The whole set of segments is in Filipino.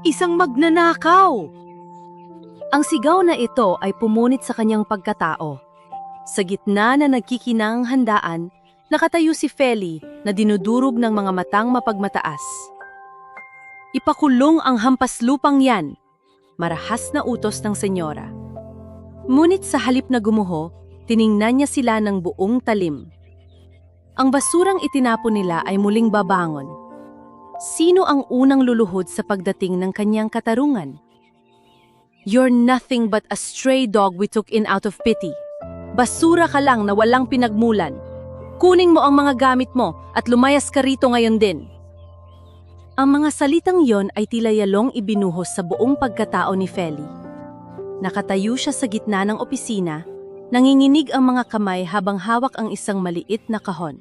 Isang magnanakaw! Ang sigaw na ito ay pumunit sa kanyang pagkatao. Sa gitna na nagkikinang handaan, nakatayo si Feli na dinudurog ng mga matang mapagmataas. Ipakulong ang hampas lupang yan, marahas na utos ng senyora. Ngunit sa halip na gumuho, tiningnan niya sila ng buong talim. Ang basurang itinapon nila ay muling babangon. Sino ang unang luluhod sa pagdating ng kanyang katarungan? You're nothing but a stray dog we took in out of pity. Basura ka lang na walang pinagmulan. Kunin mo ang mga gamit mo at lumayas ka rito ngayon din. Ang mga salitang yon ay tila yalong ibinuhos sa buong pagkatao ni Feli. Nakatayo siya sa gitna ng opisina, nanginginig ang mga kamay habang hawak ang isang maliit na kahon.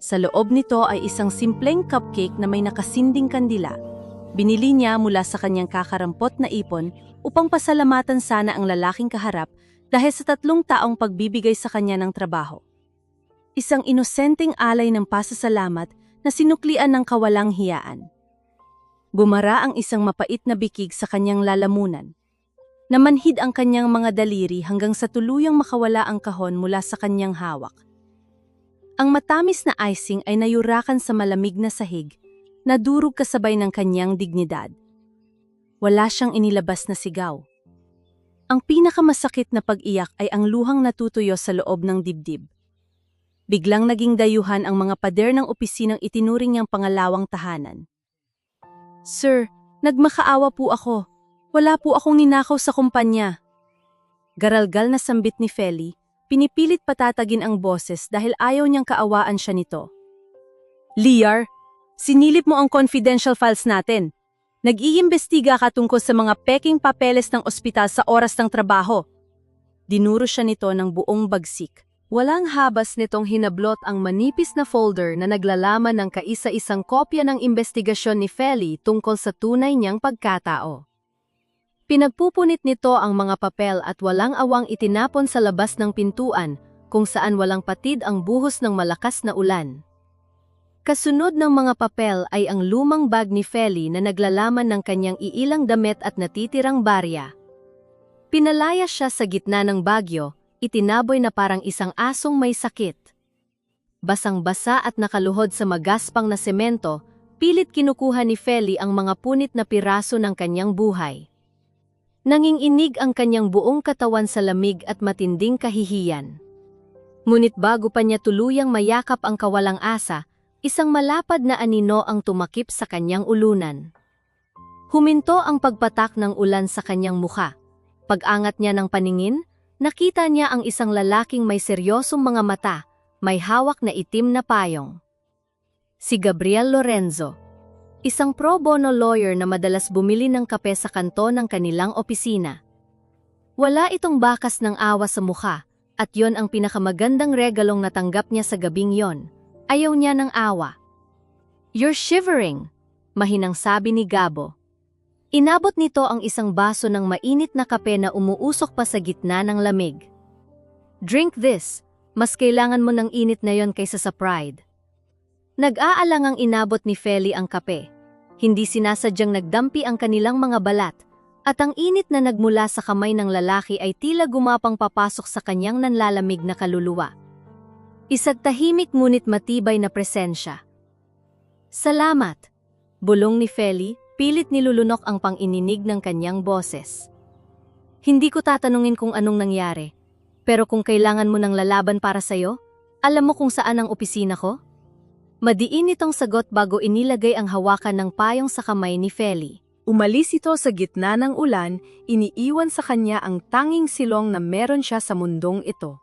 Sa loob nito ay isang simpleng cupcake na may nakasinding kandila. Binili niya mula sa kanyang kakarampot na ipon upang pasalamatan sana ang lalaking kaharap dahil sa 3 taong pagbibigay sa kanya ng trabaho. Isang inosenteng alay ng pasasalamat na sinuklian ng kawalang hiyaan. Bumara ang isang mapait na bikig sa kanyang lalamunan. Namanhid ang kanyang mga daliri hanggang sa tuluyang makawala ang kahon mula sa kanyang hawak. Ang matamis na icing ay nayurakan sa malamig na sahig, nadurog kasabay ng kanyang dignidad. Wala siyang inilabas na sigaw. Ang pinakamasakit na pag-iyak ay ang luhang natutuyo sa loob ng dibdib. Biglang naging dayuhan ang mga pader ng opisinang itinuring niyang pangalawang tahanan. Sir, nagmakaawa po ako. Wala po akong ninakaw sa kumpanya. Garalgal na sambit ni Feli, pinipilit patatagin ang boses dahil ayaw niyang kaawaan siya nito. Liar, sinilip mo ang confidential files natin. Nag-iimbestiga ka tungkol sa mga peking papeles ng ospital sa oras ng trabaho. Dinuro siya nito ng buong bagsik. Walang habas nitong hinablot ang manipis na folder na naglalaman ng kaisa-isang kopya ng investigasyon ni Feli tungkol sa tunay niyang pagkatao. Pinagpupunit nito ang mga papel at walang awang itinapon sa labas ng pintuan kung saan walang patid ang buhos ng malakas na ulan. Kasunod ng mga papel ay ang lumang bag ni Feli na naglalaman ng kanyang iilang damit at natitirang barya. Pinalaya siya sa gitna ng bagyo, itinaboy na parang isang asong may sakit. Basang-basa at nakaluhod sa magaspang na semento, pilit kinukuha ni Feli ang mga punit na piraso ng kanyang buhay. Nanginginig ang kanyang buong katawan sa lamig at matinding kahihiyan. Ngunit bago pa niya tuluyang mayakap ang kawalang asa, isang malapad na anino ang tumakip sa kanyang ulunan. Huminto ang pagpatak ng ulan sa kanyang mukha. Pag-angat niya ng paningin, nakita niya ang isang lalaking may seryosong mga mata, may hawak na itim na payong. Si Gabriel Lorenzo. Isang pro bono lawyer na madalas bumili ng kape sa kanto ng kanilang opisina. Wala itong bakas ng awa sa mukha, at yon ang pinakamagandang regalong natanggap niya sa gabing yon. Ayaw niya ng awa. You're shivering, mahinang sabi ni Gabo. Inabot nito ang isang baso ng mainit na kape na umuusok pa sa gitna ng lamig. Drink this, mas kailangan mo ng init na yon kaysa sa pride. Nag-aalangang inabot ni Feli ang kape. Hindi sinasadyang nagdampi ang kanilang mga balat, at ang init na nagmula sa kamay ng lalaki ay tila gumapang papasok sa kanyang nanlalamig na kaluluwa. Isang tahimik ngunit matibay na presensya. Salamat, bulong ni Feli, pilit nilulunok ang pang-ininig ng kanyang boses. Hindi ko tatanungin kung anong nangyari, pero kung kailangan mo ng lalaban para sa'yo, alam mo kung saan ang opisina ko? Madiin itong sagot bago inilagay ang hawakan ng payong sa kamay ni Feli. Umalis ito sa gitna ng ulan, iniiwan sa kanya ang tanging silong na meron siya sa mundong ito.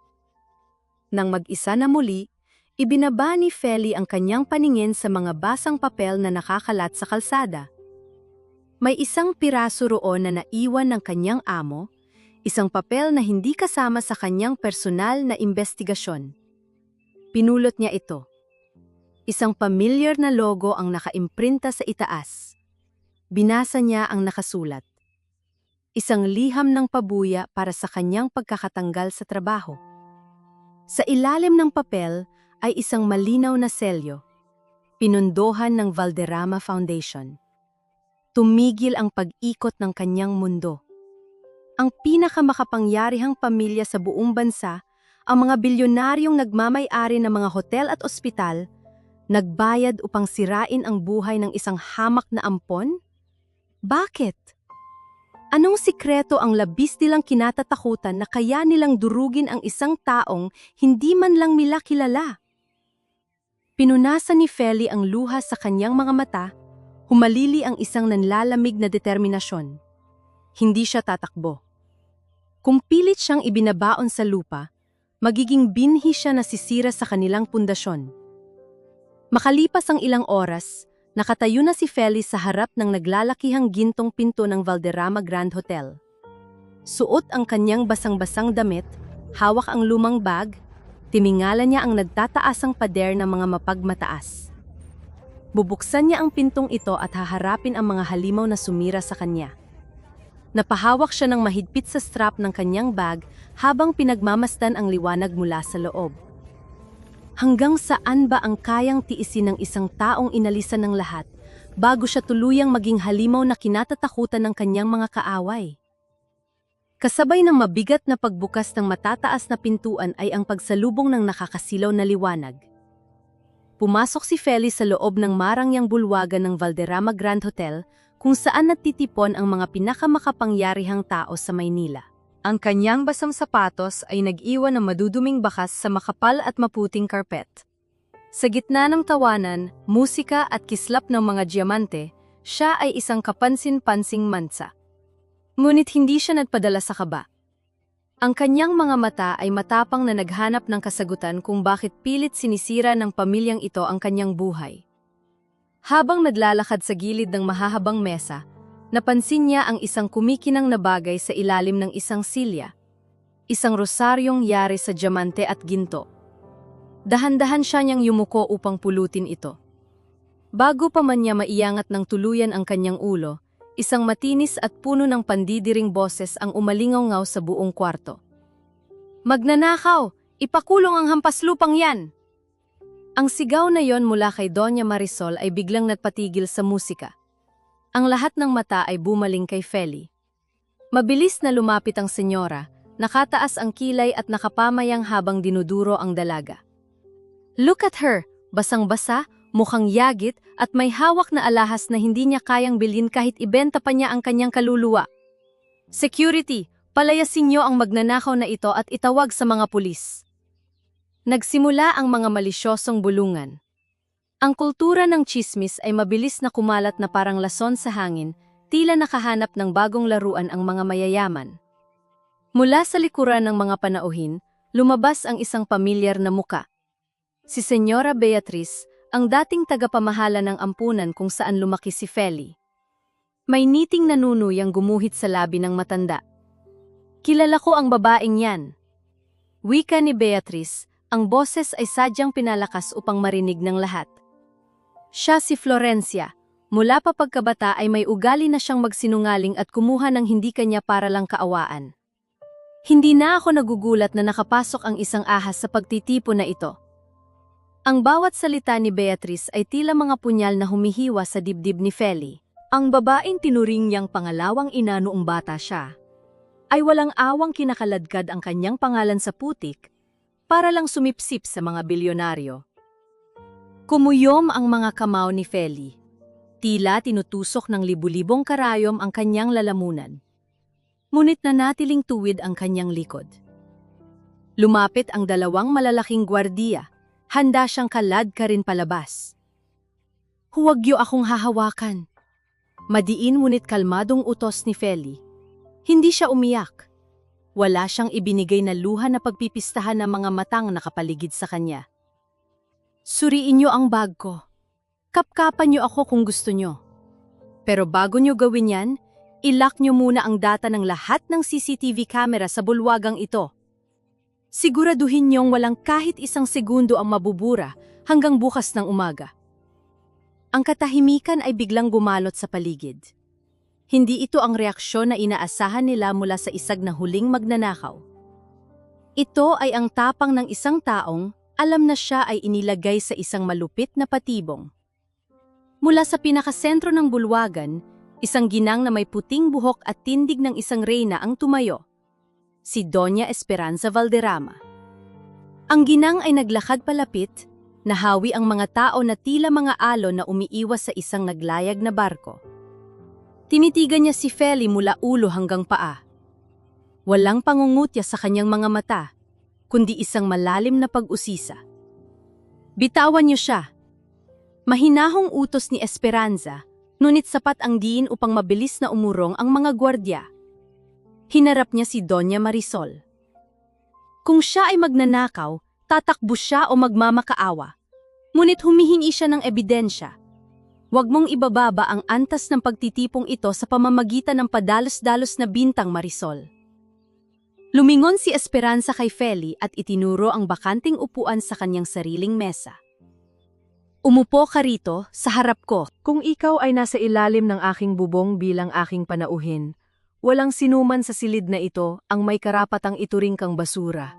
Nang mag-isa na muli, ibinaba ni Feli ang kanyang paningin sa mga basang papel na nakakalat sa kalsada. May isang piraso roon na naiwan ng kanyang amo, isang papel na hindi kasama sa kanyang personal na investigasyon. Pinulot niya ito. Isang pamilyar na logo ang nakaimprinta sa itaas. Binasa niya ang nakasulat. Isang liham ng pabuya para sa kanyang pagkakatanggal sa trabaho. Sa ilalim ng papel ay isang malinaw na selyo, pinundohan ng Valderrama Foundation. tumigil ang pag-ikot ng kanyang mundo. Ang pinakamakapangyarihang pamilya sa buong bansa, ang mga bilyonaryong nagmamay-ari ng mga hotel at ospital, nagbayad upang sirain ang buhay ng isang hamak na ampon? Bakit? Anong sikreto ang labis nilang kinatatakutan na kaya nilang durugin ang isang taong hindi man lang nila kilala? Pinunasan ni Feli ang luha sa kanyang mga mata, humalili ang isang nanlalamig na determinasyon. Hindi siya tatakbo. Kung pilit siyang ibinabaon sa lupa, magiging binhi siya na sisira sa kanilang pundasyon. Makalipas ang ilang oras, nakatayo na si Feli sa harap ng naglalakihang gintong pinto ng Valderrama Grand Hotel. Suot ang kanyang basang-basang damit, hawak ang lumang bag, timingala niya ang nagtataasang pader ng mga mapagmataas. Bubuksan niya ang pintong ito at haharapin ang mga halimaw na sumira sa kanya. Napahawak siya ng mahigpit sa strap ng kanyang bag habang pinagmamasdan ang liwanag mula sa loob. Hanggang saan ba ang kayang tiisin ng isang taong inalisan ng lahat bago siya tuluyang maging halimaw na kinatatakutan ng kanyang mga kaaway? Kasabay ng mabigat na pagbukas ng matataas na pintuan ay ang pagsalubong ng nakakasilaw na liwanag. Pumasok si Feli sa loob ng marangyang bulwagan ng Valderrama Grand Hotel kung saan natitipon ang mga pinakamakapangyarihang tao sa Maynila. Ang kanyang basang sapatos ay nag-iwan ng maduduming bakas sa makapal at maputing karpet. Sa gitna ng tawanan, musika at kislap ng mga diamante, siya ay isang kapansin-pansing mansa. Ngunit hindi siya nagpadala sa kaba. Ang kanyang mga mata ay matapang na naghanap ng kasagutan kung bakit pilit sinisira ng pamilyang ito ang kanyang buhay. Habang naglalakad sa gilid ng mahahabang mesa, napansin niya ang isang kumikinang na bagay sa ilalim ng isang silya. Isang rosaryong yari sa diamante at ginto. Dahan-dahan siya niyang yumuko upang pulutin ito. Bago pa man niya maiangat ng tuluyan ang kanyang ulo, isang matinis at puno ng pandidiring boses ang umalingaw-ngaw sa buong kwarto. "Magnanakaw! Ipakulong ang hampaslupang yan!" Ang sigaw na yon mula kay Doña Marisol ay biglang nagpatigil sa musika. Ang lahat ng mata ay bumaling kay Feli. Mabilis na lumapit ang senyora, nakataas ang kilay at nakapamayang habang dinuduro ang dalaga. Look at her! Basang-basa, mukhang yagit at may hawak na alahas na hindi niya kayang bilhin kahit ibenta pa niya ang kanyang kaluluwa. Security, palayasin niyo ang magnanakaw na ito at itawag sa mga pulis. Nagsimula ang mga malisyosong bulungan. Ang kultura ng tsismis ay mabilis na kumalat na parang lason sa hangin, tila nakahanap ng bagong laruan ang mga mayayaman. Mula sa likuran ng mga panauhin, lumabas ang isang pamilyar na muka. Si Senyora Beatriz, ang dating tagapamahala ng ampunan kung saan lumaki si Feli. May niting nanunuyang gumuhit sa labi ng matanda. "Kilala ko ang babaeng yan." Wika ni Beatriz, ang boses ay sadyang pinalakas upang marinig ng lahat. Siya si Florencia. Mula pa pagkabata ay may ugali na siyang magsinungaling at kumuha ng hindi kanya para lang kaawaan. Hindi na ako nagugulat na nakapasok ang isang ahas sa pagtitipon na ito. Ang bawat salita ni Beatriz ay tila mga punyal na humihiwa sa dibdib ni Feli. Ang babaeng tinuring niyang pangalawang ina noong bata siya, ay walang awang kinakaladkad ang kanyang pangalan sa putik para lang sumipsip sa mga bilyonaryo. Kumuyom ang mga kamao ni Feli. Tila tinutusok ng libu-libong karayom ang kanyang lalamunan. Ngunit nanatiling tuwid ang kanyang likod. Lumapit ang dalawang malalaking gwardiya, handa siyang kalad ka rin palabas. "Huwag niyo akong hahawakan." Madiin ngunit kalmadong utos ni Feli. Hindi siya umiyak. Wala siyang ibinigay na luha na pagpipistahan ng mga matang nakapaligid sa kanya. "Suriin niyo ang bag ko. Kapkapan niyo ako kung gusto niyo. Pero bago niyo gawin yan, ilock niyo muna ang data ng lahat ng CCTV camera sa bulwagang ito. Siguraduhin niyong walang kahit isang segundo ang mabubura hanggang bukas ng umaga." Ang katahimikan ay biglang gumalot sa paligid. Hindi ito ang reaksyon na inaasahan nila mula sa isag na huling magnanakaw. Ito ay ang tapang ng isang taong alam na siya ay inilagay sa isang malupit na patibong. Mula sa pinakasentro ng bulwagan, Isang ginang na may puting buhok at tindig ng isang reyna ang tumayo. Si Doña Esperanza Valderrama. Ang ginang ay naglakad palapit, nahawi ang mga tao na tila mga alon na umiiwas sa isang naglayag na barko. Tinitigan niya si Feli mula ulo hanggang paa. Walang pangungutya sa kanyang mga mata, kundi isang malalim na pag-usisa. Bitawan niyo siya. Mahinahong utos ni Esperanza, ngunit sapat ang diin upang mabilis na umurong ang mga gwardya. Hinarap niya si Doña Marisol. Kung siya ay magnanakaw, tatakbo siya o magmamakaawa. Ngunit humihingi siya ng ebidensya. Huwag mong ibababa ang antas ng pagtitipong ito sa pamamagitan ng padalos-dalos na bintang, Marisol. Lumingon si Esperanza kay Feli at itinuro ang bakanting upuan sa kanyang sariling mesa. Umupo ka rito, sa harap ko. Kung ikaw ay nasa ilalim ng aking bubong bilang aking panauhin, walang sinuman sa silid na ito ang may karapatang ituring kang basura.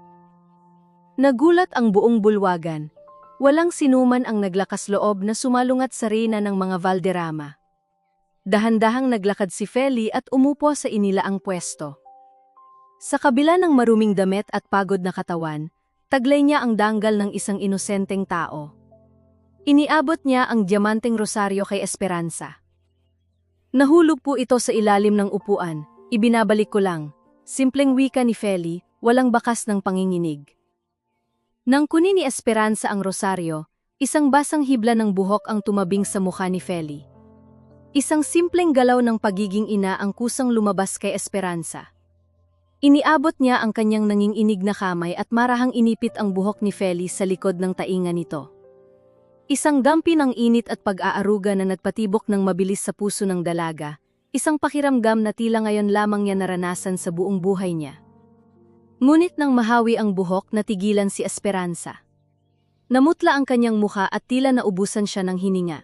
Nagulat ang buong bulwagan. Walang sinuman ang naglakas loob na sumalungat sa reyna ng mga Valderrama. Dahan-dahang naglakad si Feli at umupo sa inilaang pwesto. Sa kabila ng maruming damit at pagod na katawan, taglay niya ang danggal ng isang inosenteng tao. Iniabot niya ang diamanteng rosaryo kay Esperanza. Nahulog po ito sa ilalim ng upuan, ibinabalik ko lang. Simpleng wika ni Feli, walang bakas ng panginginig. Nang kunin ni Esperanza ang rosaryo, isang basang hibla ng buhok ang tumabing sa mukha ni Feli. Isang simpleng galaw ng pagiging ina ang kusang lumabas kay Esperanza. Iniabot niya ang kanyang nanginginig na kamay at marahang inipit ang buhok ni Feli sa likod ng tainga nito. Isang dampi ng init at pag-aaruga na nagpatibok ng mabilis sa puso ng dalaga, isang pakiramdam na tila ngayon lamang niya naranasan sa buong buhay niya. Ngunit nang mahawi ang buhok, natigilan si Esperanza. Namutla ang kanyang mukha at tila naubusan siya ng hininga.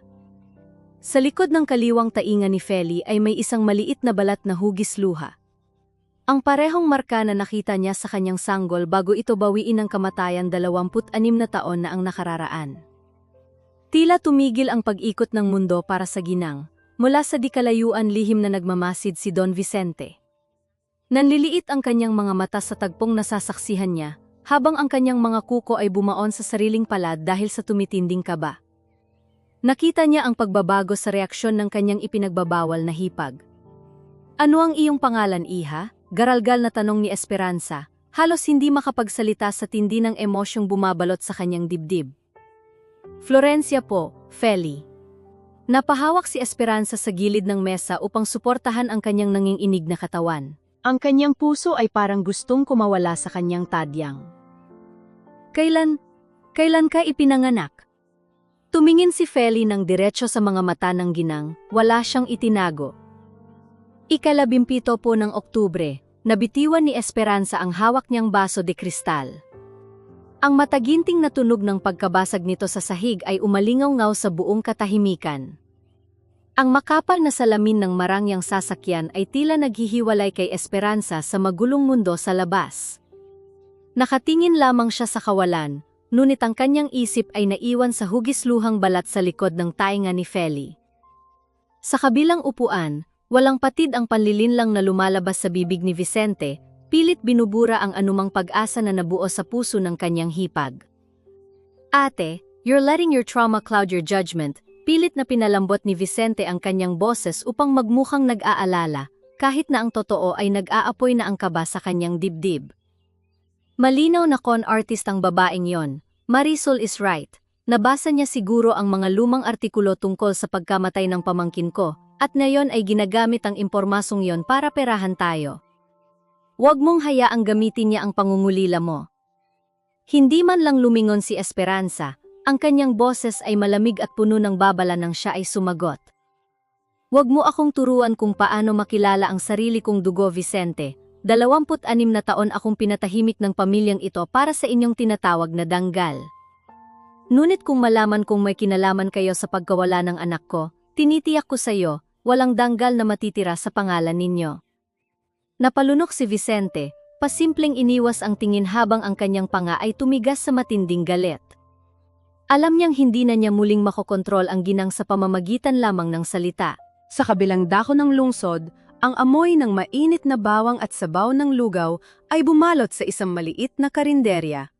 Sa likod ng kaliwang tainga ni Feli ay may isang maliit na balat na hugis luha. Ang parehong marka na nakita niya sa kanyang sanggol bago ito bawiin ng kamatayan 26 na taon na ang nakararaan. Tila tumigil ang pag-ikot ng mundo para sa ginang, mula sa di kalayuan lihim na nagmamasid si Don Vicente. Nanliliit ang kanyang mga mata sa tagpong nasasaksihan niya, habang ang kanyang mga kuko ay bumaon sa sariling palad dahil sa tumitinding kaba. Nakita niya ang pagbabago sa reaksyon ng kanyang ipinagbabawal na hipag. Ano ang iyong pangalan, iha? Garalgal na tanong ni Esperanza, halos hindi makapagsalita sa tindi ng emosyong bumabalot sa kanyang dibdib. Florencia po, Feli. Napahawak si Esperanza sa gilid ng mesa upang suportahan ang kanyang nanginginig na katawan. Ang kanyang puso ay parang gustong kumawala sa kanyang tadyang. Kailan ka ipinanganak? Tumingin si Feli ng diretso sa mga mata ng ginang, wala siyang itinago. 17 po ng Oktubre, nabitiwan ni Esperanza ang hawak niyang baso de kristal. Ang mataginting na tunog ng pagkabasag nito sa sahig ay umalingaw-ngaw sa buong katahimikan. Ang makapal na salamin ng marangyang sasakyan ay tila naghihiwalay kay Esperanza sa magulong mundo sa labas. Nakatingin lamang siya sa kawalan, ngunit ang kanyang isip ay naiwan sa hugis-luhang balat sa likod ng tainga ni Feli. Sa kabilang upuan, walang patid ang panlilinlang na lumalabas sa bibig ni Vicente, pilit binubura ang anumang pag-asa na nabuo sa puso ng kanyang hipag. Ate, you're letting your trauma cloud your judgment. Pilit na pinalambot ni Vicente ang kanyang boses upang magmukhang nag-aalala, kahit na ang totoo ay nag-aapoy na ang kaba sa kanyang dibdib. Malinaw na con artist ang babaeng yon. Marisol is right. Nabasa niya siguro ang mga lumang artikulo tungkol sa pagkamatay ng pamangkin ko, at ngayon ay ginagamit ang impormasong yon para perahan tayo. Huwag mong hayaang gamitin niya ang pangungulila mo. Hindi man lang lumingon si Esperanza, ang kanyang boses ay malamig at puno ng babala nang siya ay sumagot. Huwag mo akong turuan kung paano makilala ang sarili kong dugo, Vicente. 26 na taon akong pinatahimik ng pamilyang ito para sa inyong tinatawag na danggal. Ngunit kung malaman kong may kinalaman kayo sa pagkawala ng anak ko, tinitiyak ko sa iyo, walang danggal na matitira sa pangalan ninyo. Napalunok si Vicente, pasimpleng iniwas ang tingin habang ang kanyang panga ay tumigas sa matinding galit. Alam niyang hindi na niya muling makokontrol ang ginang sa pamamagitan lamang ng salita, Sa kabilang dako ng lungsod, ang amoy ng mainit na bawang at sabaw ng lugaw ay bumalot sa isang maliit na karinderya.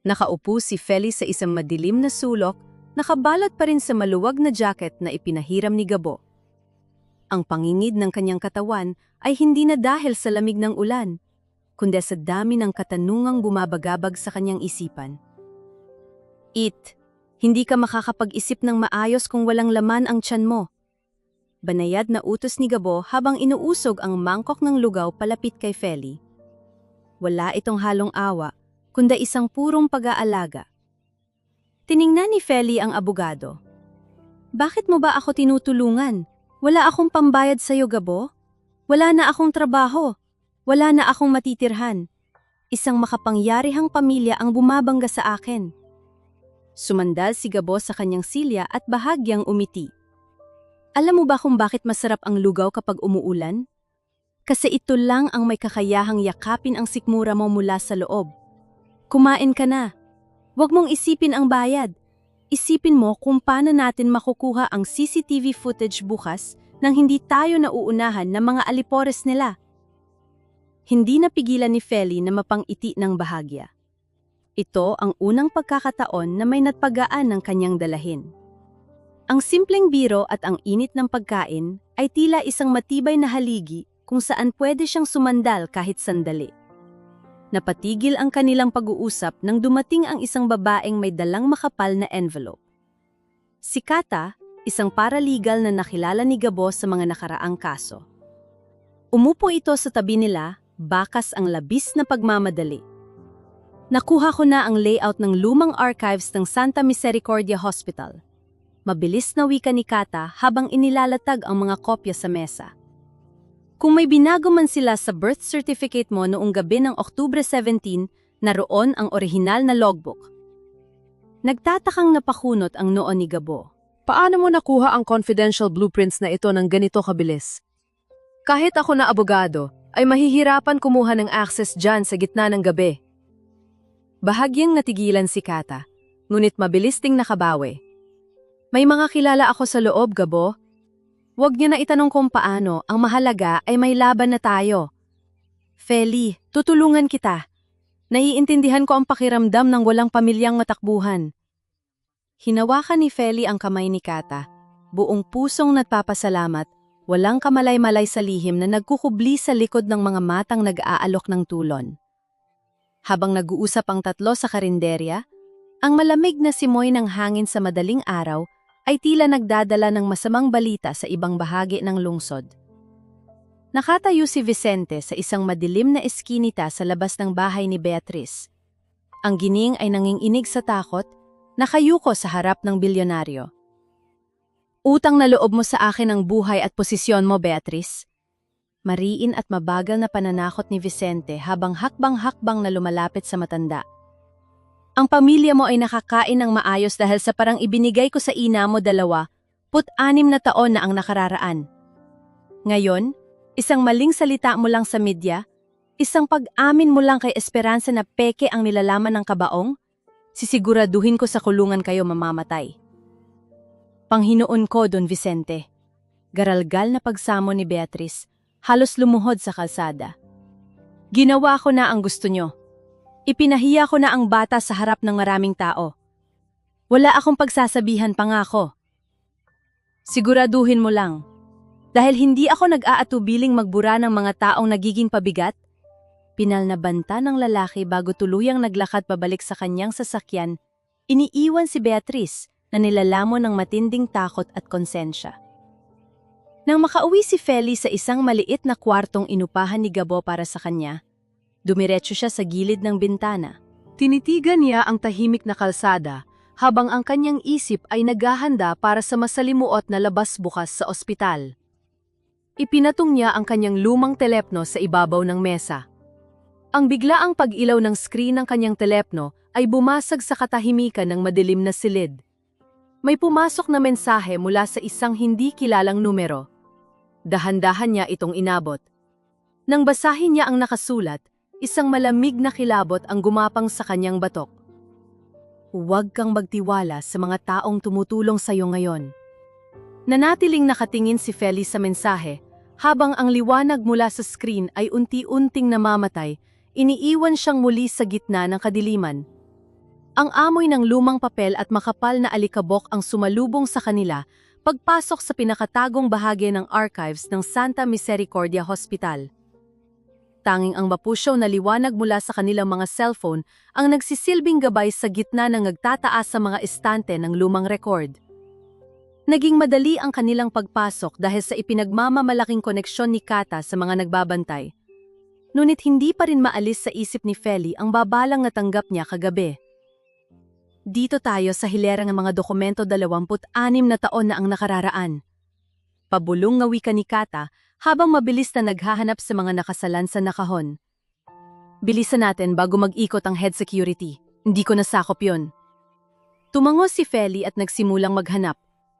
Nakaupo si Feli sa isang madilim na sulok, nakabalot pa rin sa maluwag na jacket na ipinahiram ni Gabo. Ang pangingid ng kanyang katawan ay hindi na dahil sa lamig ng ulan, kundi sa dami ng katanungang bumabagabag sa kanyang isipan. Eat, hindi ka makakapag-isip ng maayos kung walang laman ang tiyan mo. Banayad na utos ni Gabo habang inuusog ang mangkok ng lugaw palapit kay Feli. Wala itong halong awa, kundi isang purong pag-aalaga. Tiningnan ni Feli ang abogado. Bakit mo ba ako tinutulungan? Wala akong pambayad sa'yo, Gabo. Wala na akong trabaho. Wala na akong matitirhan. Isang makapangyarihang pamilya ang bumabangga sa akin. Sumandal si Gabo sa kanyang silya at bahagyang umiti. Alam mo ba kung bakit masarap ang lugaw kapag umuulan? Kasi ito lang ang may kakayahang yakapin ang sikmura mo mula sa loob. Kumain ka na. Huwag mong isipin ang bayad. Isipin mo kung paano natin makukuha ang CCTV footage bukas nang hindi tayo nauunahan ng mga alipores nila. Hindi napigilan ni Feli na mapangiti ng bahagya. Ito ang unang pagkakataon na may natpagaan ng kanyang dalahin. Ang simpleng biro at ang init ng pagkain ay tila isang matibay na haligi kung saan pwede siyang sumandal kahit sandali. Napatigil ang kanilang pag-uusap nang dumating ang isang babaeng may dalang makapal na envelope. Si Kata, isang paralegal na nakilala ni Gabo sa mga nakaraang kaso. Umupo ito sa tabi nila, bakas ang labis na pagmamadali. Nakuha ko na ang layout ng lumang archives ng Santa Misericordia Hospital. Mabilis na wika ni Kata habang inilalatag ang mga kopya sa mesa. Kung may binago man sila sa birth certificate mo noong gabi ng Oktubre 17, naroon ang orihinal na logbook. Nagtatakang napakunot ang noo ni Gabo. Paano mo nakuha ang confidential blueprints na ito ng ganito kabilis? Kahit ako na abogado, ay mahihirapan kumuha ng access dyan sa gitna ng gabi. Bahagyang natigilan si Kata, ngunit mabilis ding nakabawi. May mga kilala ako sa loob, Gabo. Huwag niyo na itanong kung paano, ang mahalaga ay may laban na tayo. Feli, tutulungan kita. Naiintindihan ko ang pakiramdam ng walang pamilyang matakbuhan. Hinawakan ni Feli ang kamay ni Kata, buong pusong nagpapasalamat, walang kamalay-malay sa lihim na nagkukubli sa likod ng mga matang nag-aalok ng tulon. Habang nag-uusap ang tatlo sa karinderya, ang malamig na simoy ng hangin sa madaling araw ay tila nagdadala ng masamang balita sa ibang bahagi ng lungsod. Nakatayo si Vicente sa isang madilim na eskinita sa labas ng bahay ni Beatriz. Ang gining ay nanginginig sa takot, nakayuko sa harap ng bilyonaryo. Utang na loob mo sa akin ang buhay at posisyon mo, Beatriz. Mariin at mabagal na pananakot ni Vicente habang hakbang-hakbang na lumalapit sa matanda. Ang pamilya mo ay nakakain ng maayos dahil sa parang ibinigay ko sa ina mo 26 na taon na ang nakararaan. Ngayon, isang maling salita mo lang sa media, isang pag-amin mo lang kay Esperanza na peke ang nilalaman ng kabaong, sisiguraduhin ko sa kulungan kayo mamamatay. Panghinoon ko, Don Vicente. Garalgal na pagsamo ni Beatriz, halos lumuhod sa kalsada. Ginawa ko na ang gusto nyo. Ipinahiya ko na ang bata sa harap ng maraming tao. Wala akong pagsasabihan pangako. Siguraduhin mo lang. Dahil hindi ako nag-aatubiling magbura ng mga taong nagiging pabigat, pinal na banta ng lalaki bago tuluyang naglakad pabalik sa kanyang sasakyan, iniiwan si Beatriz na nilalamon ng matinding takot at konsensya. Nang makauwi si Feli sa isang maliit na kwartong inupahan ni Gabo para sa kanya, dumiretso siya sa gilid ng bintana. Tinitigan niya ang tahimik na kalsada habang ang kanyang isip ay naghahanda para sa masalimuot na labas bukas sa ospital. Ipinatong niya ang kanyang lumang telepno sa ibabaw ng mesa. Ang biglaang pag-ilaw ng screen ng kanyang telepno ay bumasag sa katahimikan ng madilim na silid. May pumasok na mensahe mula sa isang hindi kilalang numero. Dahan-dahan niya itong inabot. Nang basahin niya ang nakasulat, isang malamig na kilabot ang gumapang sa kanyang batok. Huwag kang magtiwala sa mga taong tumutulong sa iyo ngayon. Nanatiling nakatingin si Feli sa mensahe, habang ang liwanag mula sa screen ay unti-unting namamatay, iniiwan siyang muli sa gitna ng kadiliman. Ang amoy ng lumang papel at makapal na alikabok ang sumalubong sa kanila pagpasok sa pinakatagong bahagi ng archives ng Santa Misericordia Hospital. Tanging ang mapusyaw na liwanag mula sa kanilang mga cellphone ang nagsisilbing gabay sa gitna ng nagtataas sa mga estante ng lumang record. Naging madali ang kanilang pagpasok dahil sa ipinagmamamalaking koneksyon ni Kata sa mga nagbabantay. Ngunit hindi pa rin maalis sa isip ni Feli ang babalang natanggap niya kagabi. Dito tayo sa hilera ng mga dokumento 26 na taon na ang nakararaan. Pabulong nga wika ni Kata habang mabilis na naghahanap sa mga nakasalan sa nakahon. Bilisan natin bago mag-ikot ang head security. Hindi ko nasakop yun. Tumango si Feli at nagsimulang maghanap.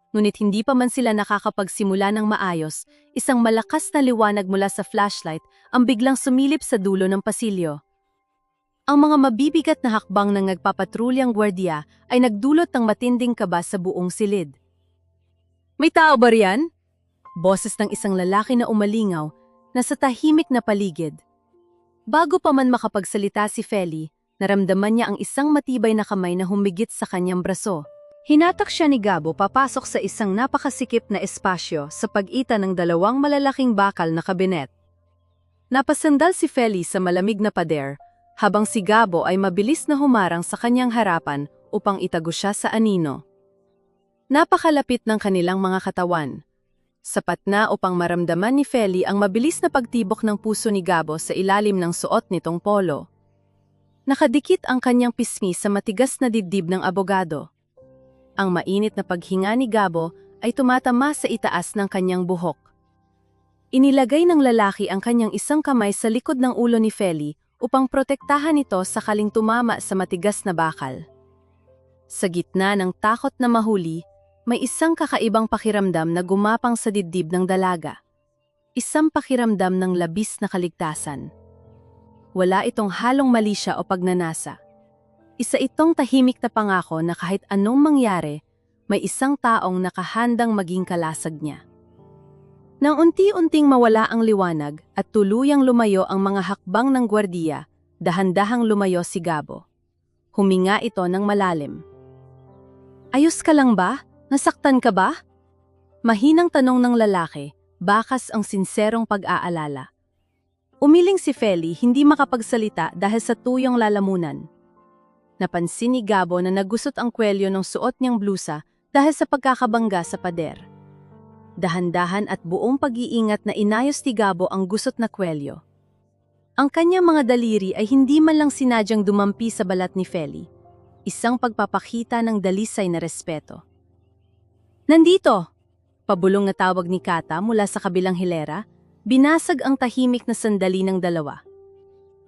Ngunit hindi pa man sila nakakapagsimula ng maayos, isang malakas na liwanag mula sa flashlight ang biglang sumilip sa dulo ng pasilyo. Ang mga mabibigat na hakbang ng nagpapatrulyang gwardiya ay nagdulot ng matinding kaba sa buong silid. May tao ba riyan? Boses ng isang lalaki na umalingaw na sa tahimik na paligid. Bago pa man makapagsalita si Feli, naramdaman niya ang isang matibay na kamay na humigit sa kanyang braso. Hinatak siya ni Gabo papasok sa isang napakasikip na espasyo sa pagitan ng dalawang malalaking bakal na kabinet. Napasandal si Feli sa malamig na pader, habang si Gabo ay mabilis na humarang sa kanyang harapan upang itago siya sa anino. Napakalapit ng kanilang mga katawan. Sapat na upang maramdaman ni Feli ang mabilis na pagtibok ng puso ni Gabo sa ilalim ng suot nitong polo. Nakadikit ang kanyang pisngi sa matigas na dibdib ng abogado. Ang mainit na paghinga ni Gabo ay tumatama sa itaas ng kanyang buhok. Inilagay ng lalaki ang kanyang isang kamay sa likod ng ulo ni Feli upang protektahan ito sa kaling tumama sa matigas na bakal. Sa gitna ng takot na mahuli, may isang kakaibang pakiramdam na gumapang sa dibdib ng dalaga. Isang pakiramdam ng labis na kaligtasan. Wala itong halong malisya o pagnanasa. Isa itong tahimik na pangako na kahit anong mangyari, may isang taong nakahandang maging kalasag niya. Nang unti-unting mawala ang liwanag at tuluyang lumayo ang mga hakbang ng gwardiya, dahan-dahang lumayo si Gabo. Huminga ito ng malalim. Ayos ka lang ba? Nasaktan ka ba? Mahinang tanong ng lalaki, bakas ang sinserong pag-aalala. Umiling si Feli hindi makapagsalita dahil sa tuyong lalamunan. Napansin ni Gabo na nagusot ang kwelyo ng suot niyang blusa dahil sa pagkakabangga sa pader. Dahan-dahan at buong pag-iingat na inayos ni Gabo ang gusot na kwelyo. Ang kanyang mga daliri ay hindi man lang sinadyang dumampi sa balat ni Feli, isang pagpapakita ng dalisay na respeto. Nandito! Pabulong na tawag ni Kata mula sa kabilang hilera, binasag ang tahimik na sandali ng dalawa.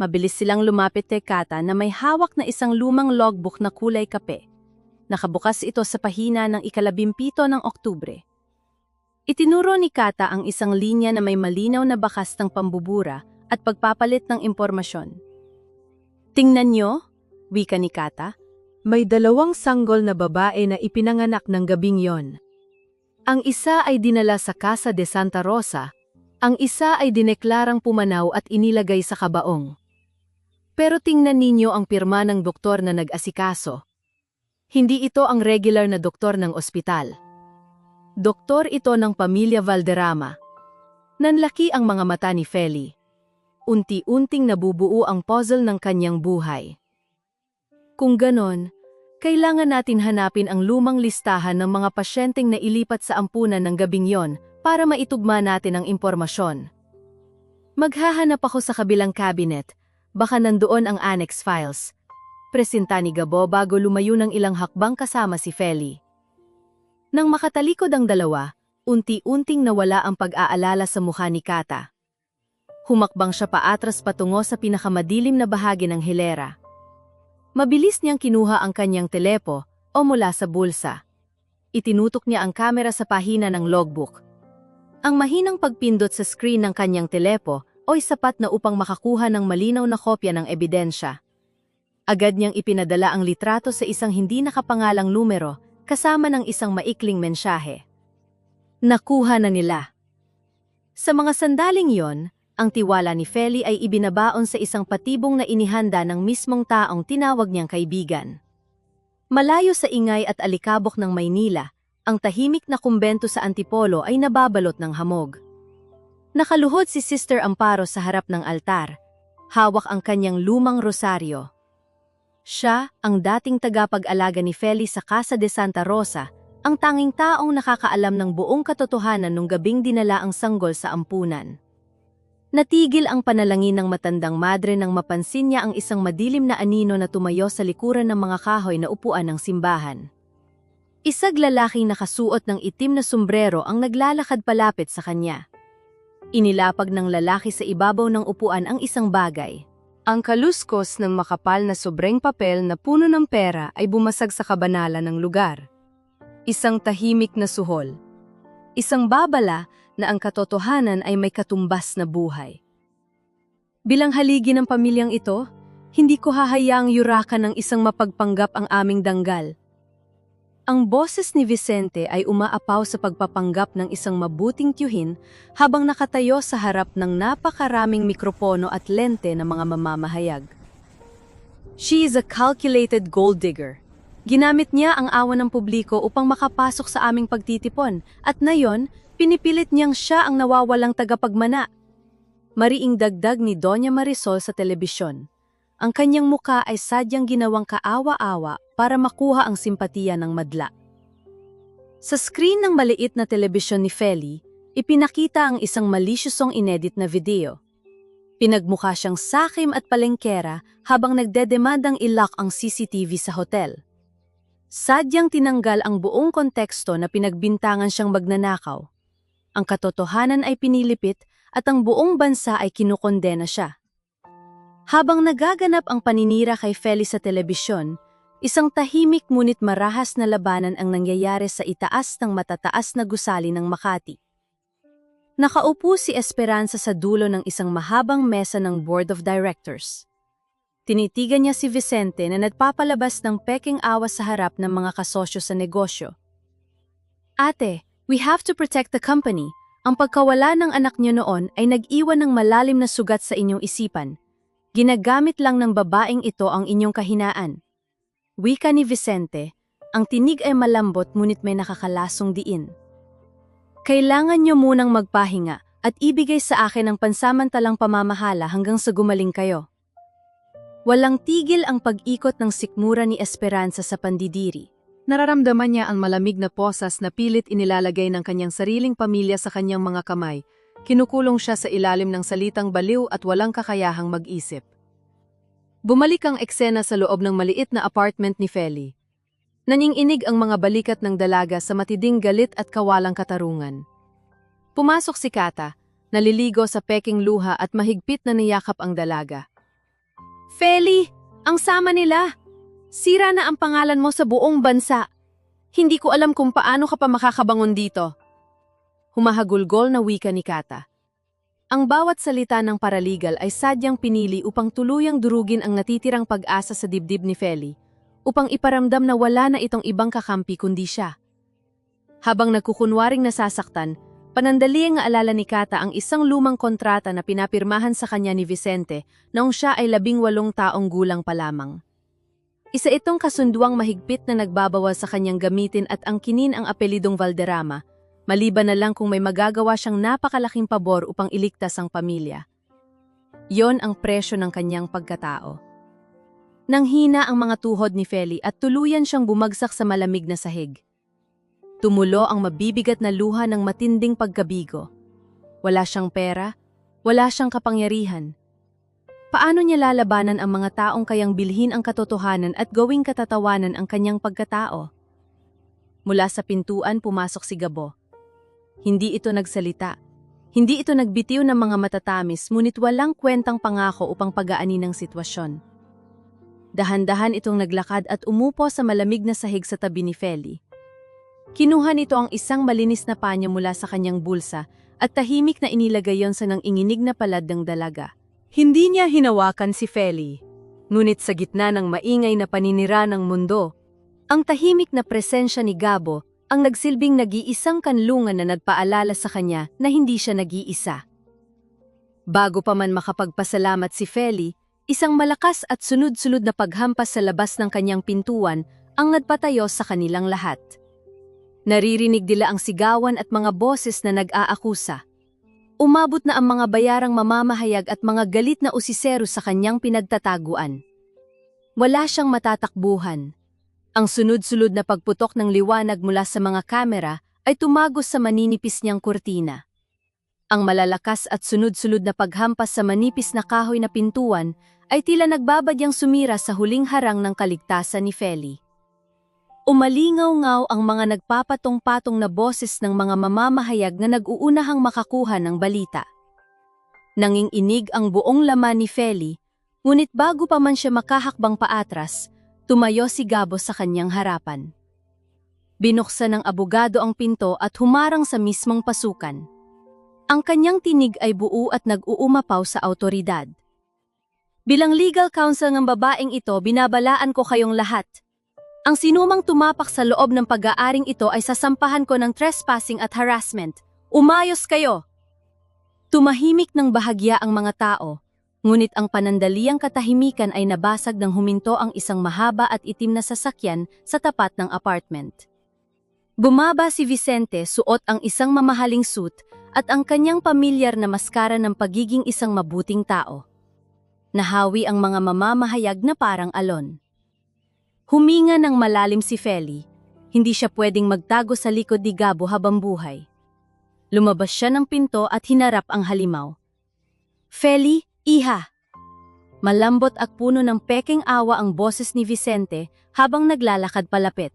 Mabilis silang lumapit kay Kata na may hawak na isang lumang logbook na kulay kape. Nakabukas ito sa pahina ng 17 ng Oktubre. Itinuro ni Kata ang isang linya na may malinaw na bakas ng pambubura at pagpapalit ng impormasyon. Tingnan nyo, wika ni Kata. May dalawang sanggol na babae na ipinanganak ng gabing yon. Ang isa ay dinala sa Casa de Santa Rosa, ang isa ay dineklarang pumanaw at inilagay sa kabaong. Pero tingnan ninyo ang pirma ng doktor na nag-asikaso. Hindi ito ang regular na doktor ng ospital. Doktor ito ng pamilya Valderrama. Nanlaki ang mga mata ni Feli. Unti-unting nabubuo ang puzzle ng kanyang buhay. Kung ganon, kailangan natin hanapin ang lumang listahan ng mga pasyenteng na ilipat sa ampunan ng gabing yon para maitugma natin ang impormasyon. Maghahanap ako sa kabilang cabinet, baka nandoon ang annex files. Presenta ni Gabo bago lumayo ng ilang hakbang kasama si Feli. Nang makatalikod ang dalawa, unti-unting nawala ang pag-aalala sa mukha ni Kata. Humakbang siya paatras patungo sa pinakamadilim na bahagi ng hilera. Mabilis niyang kinuha ang kanyang telepo o mula sa bulsa. Itinutok niya ang kamera sa pahina ng logbook. Ang mahinang pagpindot sa screen ng kanyang telepo ay sapat na upang makakuha ng malinaw na kopya ng ebidensya. Agad niyang ipinadala ang litrato sa isang hindi nakapangalang numero kasama ng isang maikling mensahe. Nakuha na nila. Sa mga sandaling yon, ang tiwala ni Feli ay ibinabaon sa isang patibong na inihanda ng mismong taong tinawag niyang kaibigan. Malayo sa ingay at alikabok ng Maynila, ang tahimik na kumbento sa Antipolo ay nababalot ng hamog. Nakaluhod si Sister Amparo sa harap ng altar, hawak ang kanyang lumang rosaryo. Siya, ang dating tagapag-alaga ni Feli sa Casa de Santa Rosa, ang tanging taong nakakaalam ng buong katotohanan nung gabing dinala ang sanggol sa ampunan. Natigil ang panalangin ng matandang madre nang mapansin niya ang isang madilim na anino na tumayo sa likuran ng mga kahoy na upuan ng simbahan. Isang lalaking nakasuot ng itim na sombrero ang naglalakad palapit sa kanya. Inilapag ng lalaki sa ibabaw ng upuan ang isang bagay. Ang kaluskos ng makapal na sobreng papel na puno ng pera ay bumasag sa kabanalan ng lugar. Isang tahimik na suhol. Isang babala na ang katotohanan ay may katumbas na buhay. Bilang haligi ng pamilyang ito, hindi ko hahayaang yurakan ng isang mapagpanggap ang aming danggal. Ang boses ni Vicente ay umaapaw sa pagpapanggap ng isang mabuting tiyuhin habang nakatayo sa harap ng napakaraming mikropono at lente ng mga mamamahayag. She is a calculated gold digger. Ginamit niya ang awa ng publiko upang makapasok sa aming pagtitipon at ngayon, pinipilit niyang siya ang nawawalang tagapagmana. Mariing dagdag ni Doña Marisol sa telebisyon. Ang kanyang muka ay sadyang ginawang kaawa-awa para makuha ang simpatiya ng madla. Sa screen ng maliit na telebisyon ni Feli, ipinakita ang isang malisyosong inedit na video. Pinagmukha siyang sakim at palengkera habang nagdedemandang ilock ang CCTV sa hotel. Sadyang tinanggal ang buong konteksto na pinagbintangan siyang magnanakaw. Ang katotohanan ay pinilipit at ang buong bansa ay kinukondena siya. Habang nagaganap ang paninira kay Feli sa telebisyon, isang tahimik ngunit marahas na labanan ang nangyayari sa itaas ng matataas na gusali ng Makati. Nakaupo si Esperanza sa dulo ng isang mahabang mesa ng Board of Directors. Tinitigan niya si Vicente na nagpapalabas ng peking awa sa harap ng mga kasosyo sa negosyo. Ate, we have to protect the company. Ang pagkawala ng anak niyo noon ay nag-iwan ng malalim na sugat sa inyong isipan. Ginagamit lang ng babaeng ito ang inyong kahinaan. Wika ni Vicente, ang tinig ay malambot ngunit may nakakalasong diin. Kailangan niyo munang magpahinga at ibigay sa akin ang pansamantalang pamamahala hanggang sa gumaling kayo. Walang tigil ang pag-ikot ng sikmura ni Esperanza sa pandidiri. Nararamdaman niya ang malamig na posas na pilit inilalagay ng kanyang sariling pamilya sa kanyang mga kamay. Kinukulong siya sa ilalim ng salitang baliw at walang kakayahang mag-isip. Bumalik ang eksena sa loob ng maliit na apartment ni Feli. Nanginginig ang mga balikat ng dalaga sa matinding galit at kawalang katarungan. Pumasok si Kata, naliligo sa peking luha at mahigpit na niyakap ang dalaga. Feli, ang sama nila. Sira na ang pangalan mo sa buong bansa. Hindi ko alam kung paano ka pa makakabangon dito. Humahagulgol na wika ni Kata. Ang bawat salita ng paralegal ay sadyang pinili upang tuluyang durugin ang natitirang pag-asa sa dibdib ni Feli, upang iparamdam na wala na itong ibang kakampi kundi siya. Habang nagkukunwaring nasasaktan, panandali ang alala ni Kata ang isang lumang kontrata na pinapirmahan sa kanya ni Vicente noong siya ay 18 taong gulang pa lamang. Isa itong kasunduang mahigpit na nagbabawas sa kanyang gamitin at angkinin ang apelidong Valderrama, maliban na lang kung may magagawa siyang napakalaking pabor upang iligtas ang pamilya. Yon ang presyo ng kanyang pagkatao. Nanghina ang mga tuhod ni Feli at tuluyan siyang bumagsak sa malamig na sahig. Tumulo ang mabibigat na luha ng matinding pagkabigo. Wala siyang pera, wala siyang kapangyarihan. Paano niya lalabanan ang mga taong kayang bilhin ang katotohanan at gawing katatawanan ang kanyang pagkatao? Mula sa pintuan pumasok si Gabo. Hindi ito nagsalita. Hindi ito nagbitiw ng mga matatamis ngunit walang kwentang pangako upang pagaanin ng sitwasyon. Dahan-dahan itong naglakad at umupo sa malamig na sahig sa tabi ni Feli. Kinuha nito ang isang malinis na panya mula sa kanyang bulsa at tahimik na inilagay yon sa nanginginig na palad ng dalaga. Hindi niya hinawakan si Feli, ngunit sa gitna ng maingay na paninira ng mundo, ang tahimik na presensya ni Gabo ang nagsilbing nag-iisang kanlungan na nagpaalala sa kanya na hindi siya nag-iisa. Bago pa man makapagpasalamat si Feli, isang malakas at sunod-sunod na paghampas sa labas ng kanyang pintuan ang nagpatayo sa kanilang lahat. Naririnig nila ang sigawan at mga boses na nag-aakusa. Umabot na ang mga bayarang mamamahayag at mga galit na usisero sa kanyang pinagtataguan. Wala siyang matatakbuhan. Ang sunod-sunod na pagputok ng liwanag mula sa mga kamera ay tumagos sa maninipis niyang kurtina. Ang malalakas at sunod-sunod na paghampas sa manipis na kahoy na pintuan ay tila nagbabadyang sumira sa huling harang ng kaligtasan ni Feli. Umalingaw-ngaw ang mga nagpapatong-patong na boses ng mga mamamahayag na nag-uunahang makakuha ng balita. Nanginginig ang buong laman ni Feli, ngunit bago pa man siya makahakbang paatras, tumayo si Gabo sa kanyang harapan. Binuksan ng abogado ang pinto at humarang sa mismong pasukan. Ang kanyang tinig ay buo at nag-uumapaw sa awtoridad. Bilang legal counsel ng babaeng ito, binabalaan ko kayong lahat. Ang sinumang tumapak sa loob ng pag-aaring ito ay sasampahan ko ng trespassing at harassment. Umayos kayo! Tumahimik ng bahagya ang mga tao, ngunit ang panandaliang katahimikan ay nabasag nang huminto ang isang mahaba at itim na sasakyan sa tapat ng apartment. Bumaba si Vicente, suot ang isang mamahaling suit at ang kanyang pamilyar na maskara ng pagiging isang mabuting tao. Nahawi ang mga mamamahayag na parang alon. Huminga ng malalim si Feli. Hindi siya pwedeng magtago sa likod ni Gabo habang buhay. Lumabas siya ng pinto at hinarap ang halimaw. Feli, iha! Malambot at puno ng peking awa ang boses ni Vicente habang naglalakad palapit.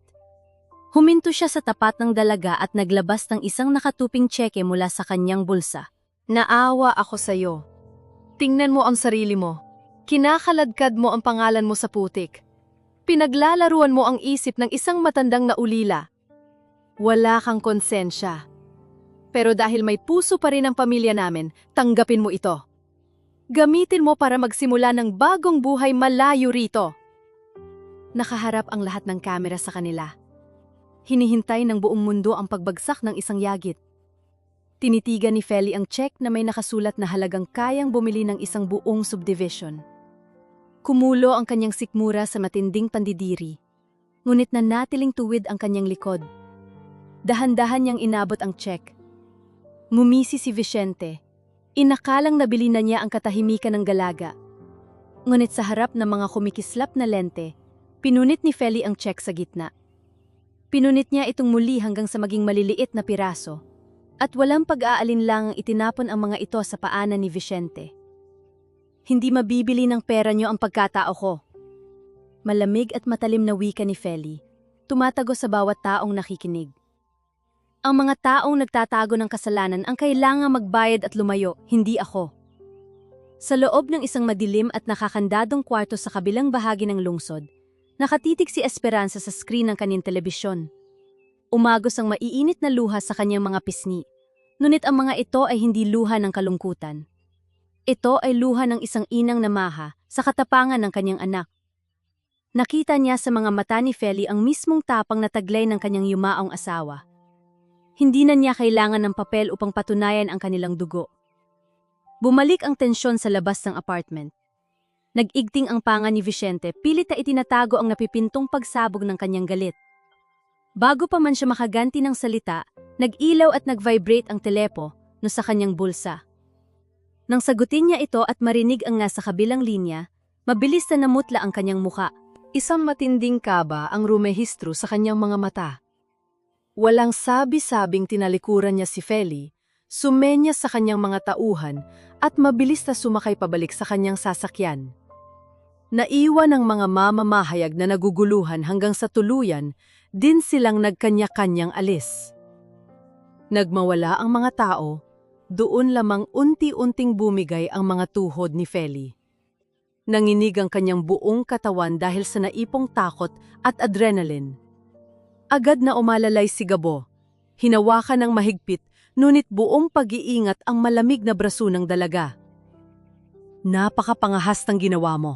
Huminto siya sa tapat ng dalaga at naglabas ng isang nakatuping tseke mula sa kanyang bulsa. Naawa ako sa'yo. Tingnan mo ang sarili mo. Kinakaladkad mo ang pangalan mo sa putik. Pinaglalaruan mo ang isip ng isang matandang naulila. Wala kang konsensya. Pero dahil may puso pa rin ang pamilya namin, tanggapin mo ito. Gamitin mo para magsimula ng bagong buhay malayo rito. Nakaharap ang lahat ng kamera sa kanila. Hinihintay ng buong mundo ang pagbagsak ng isang yagit. Tinitigan ni Feli ang check na may nakasulat na halagang kayang bumili ng isang buong subdivision. Kumulo ang kanyang sikmura sa matinding pandidiri, ngunit nanatiling tuwid ang kanyang likod. Dahan-dahan niyang inabot ang check. Mumisi si Vicente. Inakalang nabili na niya ang katahimikan ng galaga. Ngunit sa harap ng mga kumikislap na lente, pinunit ni Feli ang check sa gitna. Pinunit niya itong muli hanggang sa maging maliliit na piraso, at walang pag-aalinlangang itinapon ang mga ito sa paanan ni Vicente. Hindi mabibili ng pera niyo ang pagkatao ko. Malamig at matalim na wika ni Feli, tumatago sa bawat taong nakikinig. Ang mga taong nagtatago ng kasalanan ang kailangang magbayad at lumayo, hindi ako. Sa loob ng isang madilim at nakakandadong kwarto sa kabilang bahagi ng lungsod, nakatitig si Esperanza sa screen ng kanyang telebisyon. Umagos ang maiinit na luha sa kanyang mga pisngi, ngunit ang mga ito ay hindi luha ng kalungkutan. Ito ay luha ng isang inang namaha sa katapangan ng kanyang anak. Nakita niya sa mga mata ni Feli ang mismong tapang na taglay ng kanyang yumaong asawa. Hindi na niya kailangan ng papel upang patunayan ang kanilang dugo. Bumalik ang tensyon sa labas ng apartment. Nag-igting ang panga ni Vicente, pilit na itinatago ang napipintong pagsabog ng kanyang galit. Bago pa man siya makaganti ng salita, nag-ilaw at nag-vibrate ang telepo no sa kanyang bulsa. Nang sagutin niya ito at marinig ang nasa kabilang linya, mabilis na namutla ang kanyang muka. Isang matinding kaba ang rumehistro sa kanyang mga mata. Walang sabi-sabing tinalikuran niya si Feli, sumenya sa kanyang mga tauhan at mabilis na sumakay pabalik sa kanyang sasakyan. Naiwan ang mga mamamahayag na naguguluhan hanggang sa tuluyan, din silang nagkanya-kanyang alis. Nagmawala ang mga tao, doon lamang unti-unting bumigay ang mga tuhod ni Feli. Nanginig ang kanyang buong katawan dahil sa naipong takot at adrenaline. Agad na umalalay si Gabo. Hinawakan ng mahigpit, ngunit buong pag-iingat ang malamig na braso ng dalaga. Napakapangahas ng ginawa mo.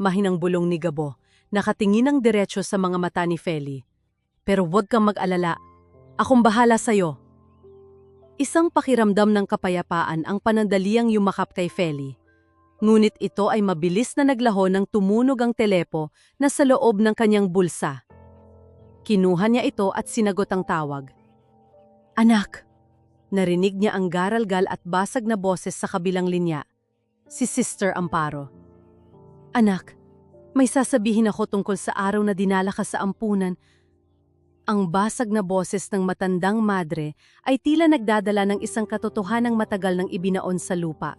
Mahinang bulong ni Gabo, nakatingin ng diretsyo sa mga mata ni Feli. Pero huwag kang mag-alala, Akong bahala sa'yo. Isang pakiramdam ng kapayapaan ang panandaliang yumakap kay Feli. Ngunit ito ay mabilis na naglaho nang tumunog ang telepo na sa loob ng kanyang bulsa. Kinuha niya ito at sinagot ang tawag. Anak! Narinig niya ang garalgal at basag na boses sa kabilang linya. Si Sister Amparo. Anak, may sasabihin ako tungkol sa araw na dinala ka sa ampunan. Ang basag na boses ng matandang madre ay tila nagdadala ng isang katotohanang matagal nang ibinaon sa lupa.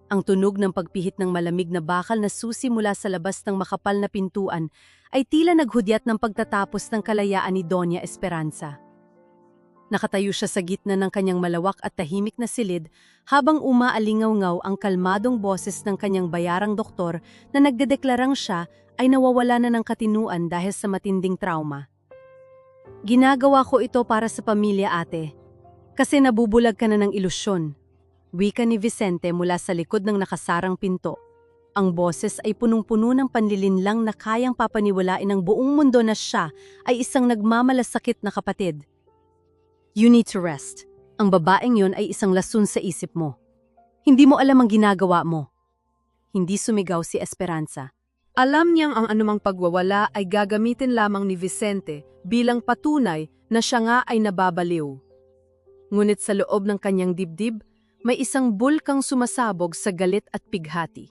Ang tunog ng pagpihit ng malamig na bakal na susi mula sa labas ng makapal na pintuan ay tila naghudyat ng pagtatapos ng kalayaan ni Doña Esperanza. Nakatayo siya sa gitna ng kanyang malawak at tahimik na silid habang umaalingaw-ngaw ang kalmadong boses ng kanyang bayarang doktor na nagdedeklarang siya ay nawawala na ng katinuan dahil sa matinding trauma. Ginagawa ko ito para sa pamilya, ate. Kasi nabubulag ka na ng ilusyon. Wika ni Vicente mula sa likod ng nakasarang pinto. Ang boses ay punong-puno ng panlilinlang na kayang papaniwalain ng buong mundo na siya ay isang nagmamalasakit na kapatid. You need to rest. Ang babaeng yon ay isang lason sa isip mo. Hindi mo alam ang ginagawa mo. Hindi sumigaw si Esperanza. Alam niyang ang anumang pagwawala ay gagamitin lamang ni Vicente bilang patunay na siya nga ay nababaliw. Ngunit sa loob ng kanyang dibdib, may isang bulkang sumasabog sa galit at pighati.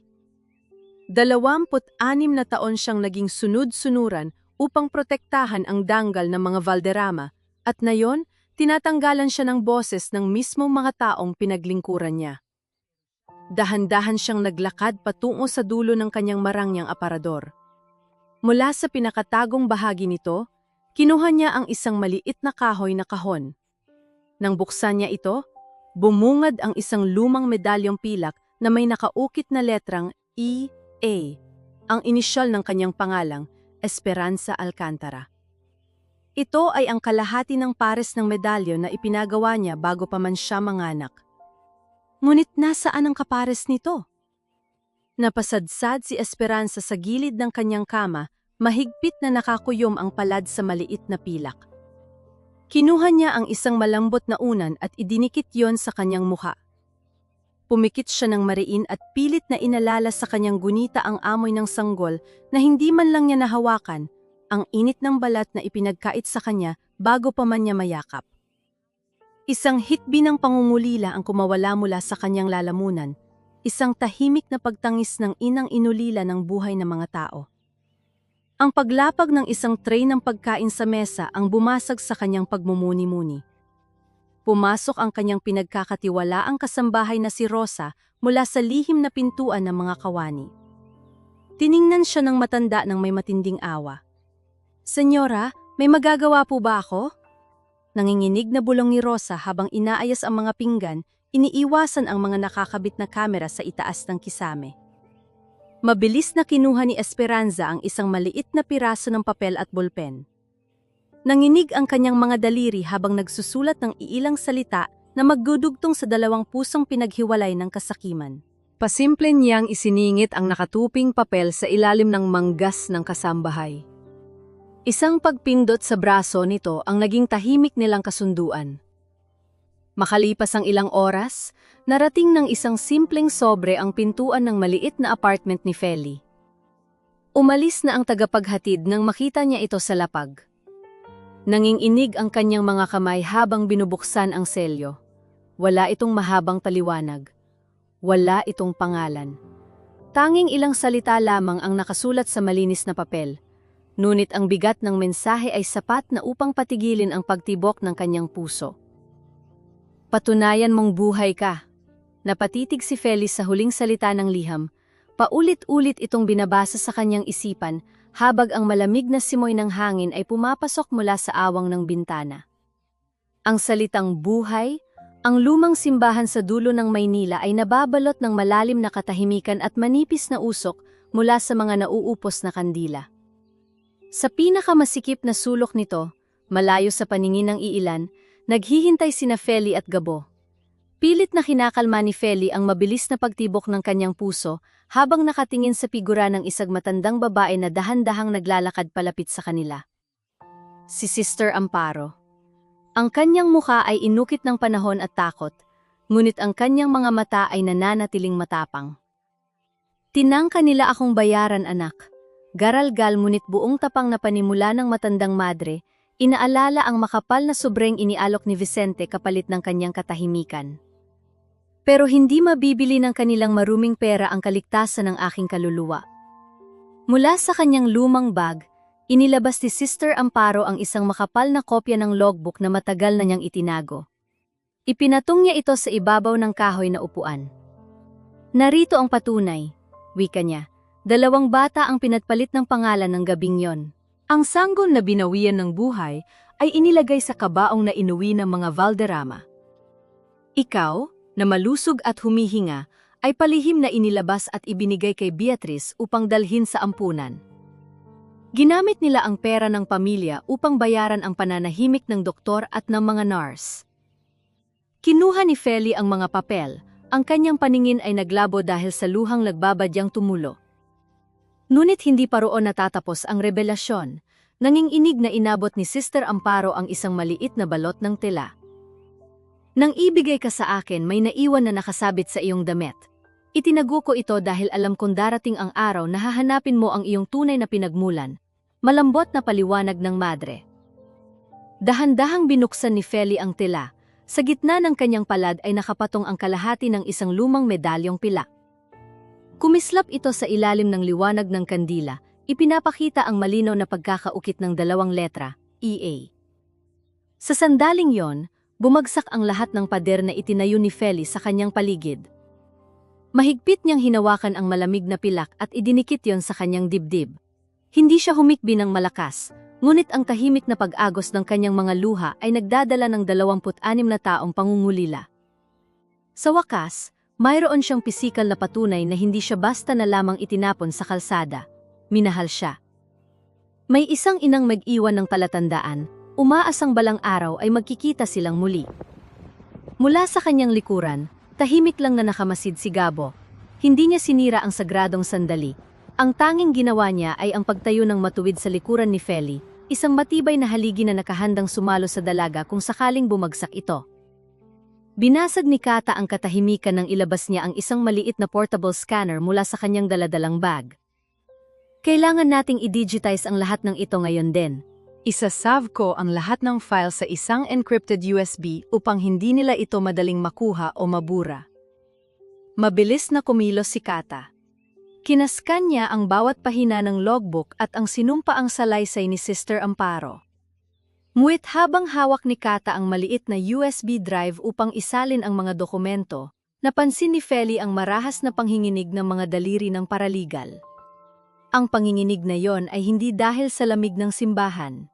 26 na taon siyang naging sunod-sunuran upang protektahan ang danggal ng mga Valderrama at nayon, tinatanggalan siya ng boses ng mismong mga taong pinaglingkuran niya. Dahan-dahan siyang naglakad patungo sa dulo ng kanyang marangyang aparador. Mula sa pinakatagong bahagi nito, kinuha niya ang isang maliit na kahoy na kahon. Nang buksan niya ito, bumungad ang isang lumang medalyong pilak na may nakaukit na letrang E.A., ang inisyal ng kanyang pangalang, Esperanza Alcantara. Ito ay ang kalahati ng pares ng medalyon na ipinagawa niya bago pa man siya manganak. Ngunit nasaan ang kapares nito? Napasadsad si Esperanza sa gilid ng kanyang kama, mahigpit na nakakuyom ang palad sa maliit na pilak. Kinuha niya ang isang malambot na unan at idinikit yon sa kanyang mukha. Pumikit siya ng mariin at pilit na inalala sa kanyang gunita ang amoy ng sanggol na hindi man lang niya nahawakan, ang init ng balat na ipinagkait sa kanya bago pa man niya mayakap. Isang hitbi ng pangungulila ang kumawala mula sa kanyang lalamunan, isang tahimik na pagtangis ng inang inulila ng buhay ng mga tao. Ang paglapag ng isang tray ng pagkain sa mesa ang bumasag sa kanyang pagmumuni-muni. Pumasok ang kanyang pinagkakatiwalaang kasambahay na si Rosa mula sa lihim na pintuan ng mga kawani. Tiningnan siya ng matanda ng may matinding awa. Senyora, may magagawa po ba ako? Nanginginig na bulong ni Rosa habang inaayos ang mga pinggan, iniiwasan ang mga nakakabit na kamera sa itaas ng kisame. Mabilis na kinuha ni Esperanza ang isang maliit na piraso ng papel at bolpen. Nanginig ang kanyang mga daliri habang nagsusulat ng iilang salita na magdudugtong sa 2 pusong pinaghiwalay ng kasakiman. Pasimple niyang isiningit ang nakatuping papel sa ilalim ng manggas ng kasambahay. Isang pagpindot sa braso nito ang naging tahimik nilang kasunduan. Makalipas ang ilang oras, narating ng isang simpleng sobre ang pintuan ng maliit na apartment ni Feli. Umalis na ang tagapaghatid nang makita niya ito sa lapag. Nanginginig ang kanyang mga kamay habang binubuksan ang selyo. Wala itong mahabang paliwanag. Wala itong pangalan. Tanging ilang salita lamang ang nakasulat sa malinis na papel. Ngunit ang bigat ng mensahe ay sapat na upang patigilin ang pagtibok ng kanyang puso. Patunayan mong buhay ka. Napatitig si Feli sa huling salita ng liham. Paulit-ulit itong binabasa sa kanyang isipan habang ang malamig na simoy ng hangin ay pumapasok mula sa awang ng bintana. Ang salitang buhay, ang lumang simbahan sa dulo ng Maynila ay nababalot ng malalim na katahimikan at manipis na usok mula sa mga nauupos na kandila. Sa pinakamasikip na sulok nito, malayo sa paningin ng iilan, naghihintay sina Feli at Gabo. Pilit na kinakalma ni Feli ang mabilis na pagtibok ng kanyang puso habang nakatingin sa figura ng isang matandang babae na dahan-dahang naglalakad palapit sa kanila. Si Sister Amparo. Ang kanyang mukha ay inukit ng panahon at takot, ngunit ang kanyang mga mata ay nananatiling matapang. Tinangka nila akong bayaran, anak. Garalgal ngunit buong tapang na panimula ng matandang madre, inaalala ang makapal na sobreng inialok ni Vicente kapalit ng kanyang katahimikan. Pero hindi mabibili ng kanilang maruming pera ang kaligtasan ng aking kaluluwa. Mula sa kanyang lumang bag, inilabas ni Sister Amparo ang isang makapal na kopya ng logbook na matagal na niyang itinago. Ipinatong niya ito sa ibabaw ng kahoy na upuan. Narito ang patunay, wika niya. 2 bata ang pinagpalit ng pangalan ng gabing yon. Ang sanggol na binawian ng buhay ay inilagay sa kabaong na inuwi ng mga Valderrama. Ikaw, na malusog at humihinga, ay palihim na inilabas at ibinigay kay Beatrice upang dalhin sa ampunan. Ginamit nila ang pera ng pamilya upang bayaran ang pananahimik ng doktor at ng mga nurse. Kinuha ni Feli ang mga papel, ang kanyang paningin ay naglabo dahil sa luhang nagbabadyang tumulo. Ngunit hindi pa roon natatapos ang revelasyon, nanginginig na inabot ni Sister Amparo ang isang maliit na balot ng tela. Nang ibigay ka sa akin, may naiwan na nakasabit sa iyong damit. Itinago ko ito dahil alam kong darating ang araw na hahanapin mo ang iyong tunay na pinagmulan. Malambot na paliwanag ng madre. Dahan-dahang binuksan ni Feli ang tela. Sa gitna ng kanyang palad ay nakapatong ang kalahati ng isang lumang medalyong pilak. Kumislap ito sa ilalim ng liwanag ng kandila, ipinapakita ang malinaw na pagkakaukit ng 2 letra, EA. Sa sandaling yon, bumagsak ang lahat ng pader na itinayo ni Feli sa kanyang paligid. Mahigpit niyang hinawakan ang malamig na pilak at idinikit yon sa kanyang dibdib. Hindi siya humikbi ng malakas, ngunit ang tahimik na pag-agos ng kanyang mga luha ay nagdadala ng 26 na taong pangungulila. Sa wakas, mayroon siyang pisikal na patunay na hindi siya basta na lamang itinapon sa kalsada. Minahal siya. May isang inang mag-iwan ng palatandaan, umaasang balang araw ay magkikita silang muli. Mula sa kanyang likuran, tahimik lang na nakamasid si Gabo. Hindi niya sinira ang sagradong sandali. Ang tanging ginawa niya ay ang pagtayo ng matuwid sa likuran ni Feli, isang matibay na haligi na nakahandang sumalo sa dalaga kung sakaling bumagsak ito. Binasag ni Kata ang katahimikan nang ilabas niya ang isang maliit na portable scanner mula sa kanyang daladalang bag. Kailangan nating i-digitize ang lahat ng ito ngayon din. Isasave ko ang lahat ng file sa isang encrypted USB upang hindi nila ito madaling makuha o mabura. Mabilis na kumilos si Kata. Kinaskan niya ang bawat pahina ng logbook at ang sinumpaang salaysay ni Sister Amparo. Ngunit habang hawak ni Kata ang maliit na USB drive upang isalin ang mga dokumento, napansin ni Feli ang marahas na panghinginig ng mga daliri ng paraligal. Ang panginginig na yon ay hindi dahil sa lamig ng simbahan.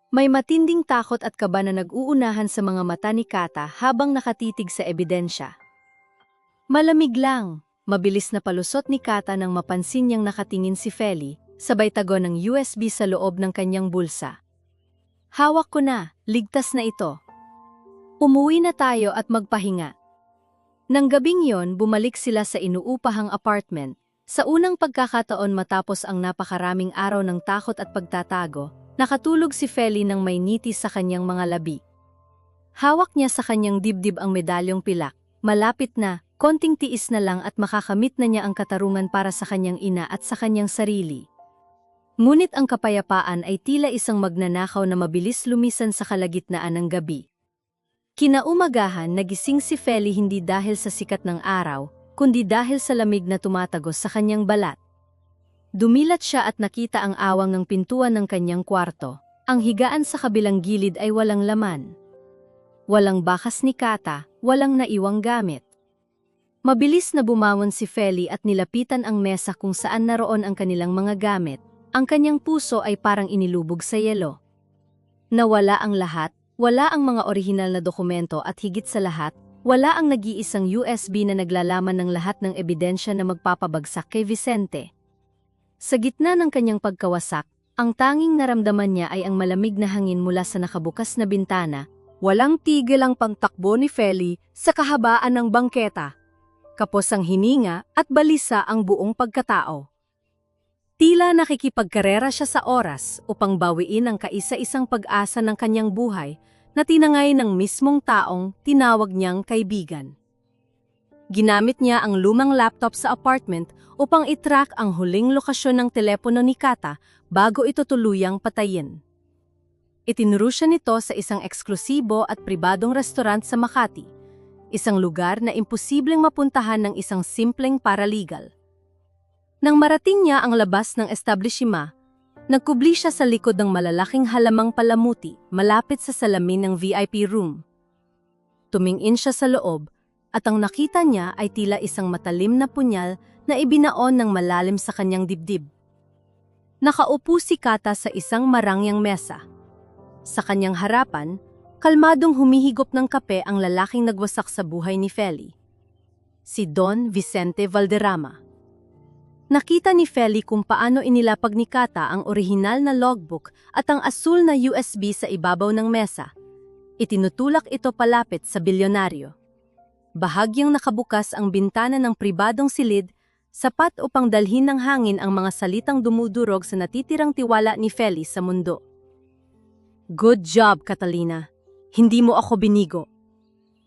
May matinding takot at kaba na nag-uunahan sa mga mata ni Kata habang nakatitig sa ebidensya. Malamig lang, mabilis na palusot ni Kata nang mapansin niyang nakatingin si Feli, sabay tago ng USB sa loob ng kanyang bulsa. Hawak ko na, ligtas na ito. Umuwi na tayo at magpahinga. Nang gabing yon, bumalik sila sa inuupahang apartment. Sa unang pagkakataon matapos ang napakaraming araw ng takot at pagtatago, nakatulog si Feli nang may ngiti sa kanyang mga labi. Hawak niya sa kanyang dibdib ang medalyong pilak. Malapit na, konting tiis na lang at makakamit na niya ang katarungan para sa kanyang ina at sa kanyang sarili. Ngunit ang kapayapaan ay tila isang magnanakaw na mabilis lumisan sa kalagitnaan ng gabi. Kinaumagahan, nagising si Feli hindi dahil sa sikat ng araw, kundi dahil sa lamig na tumatagos sa kanyang balat. Dumilat siya at nakita ang awang ng pintuan ng kanyang kwarto. Ang higaan sa kabilang gilid ay walang laman. Walang bakas ni Kata, walang naiwang gamit. Mabilis na bumangon si Feli at nilapitan ang mesa kung saan naroon ang kanilang mga gamit. Ang kanyang puso ay parang inilubog sa yelo. Nawala ang lahat, wala ang mga orihinal na dokumento at higit sa lahat, wala ang nag-iisang USB na naglalaman ng lahat ng ebidensya na magpapabagsak kay Vicente. Sa gitna ng kanyang pagkawasak, ang tanging naramdaman niya ay ang malamig na hangin mula sa nakabukas na bintana. Walang tigil ang pagtakbo ni Feli sa kahabaan ng bangketa. Kapos ang hininga at balisa ang buong pagkatao. Tila nakikipagkarera siya sa oras upang bawiin ang kaisa-isang pag-asa ng kanyang buhay na tinangay ng mismong taong tinawag niyang kaibigan. Ginamit niya ang lumang laptop sa apartment upang itrack ang huling lokasyon ng telepono ni Kata bago ito tuluyang patayin. Itinuro siya nito sa isang eksklusibo at pribadong restaurant sa Makati, isang lugar na imposibleng mapuntahan ng isang simpleng paralegal. Nang marating niya ang labas ng establishima, nagkubli siya sa likod ng malalaking halamang palamuti malapit sa salamin ng VIP room. Tumingin siya sa loob at ang nakita niya ay tila isang matalim na punyal na ibinaon ng malalim sa kanyang dibdib. Nakaupo si Kata sa isang marangyang mesa. Sa kanyang harapan, kalmadong humihigop ng kape ang lalaking nagwasak sa buhay ni Feli, si Don Vicente Valderrama. Nakita ni Feli kung paano inilapag ni Kata ang orihinal na logbook at ang asul na USB sa ibabaw ng mesa. Itinutulak ito palapit sa bilyonaryo. Bahagyang nakabukas ang bintana ng pribadong silid, sapat upang dalhin ng hangin ang mga salitang dumudurog sa natitirang tiwala ni Feli sa mundo. "Good job, Catalina. Hindi mo ako binigo."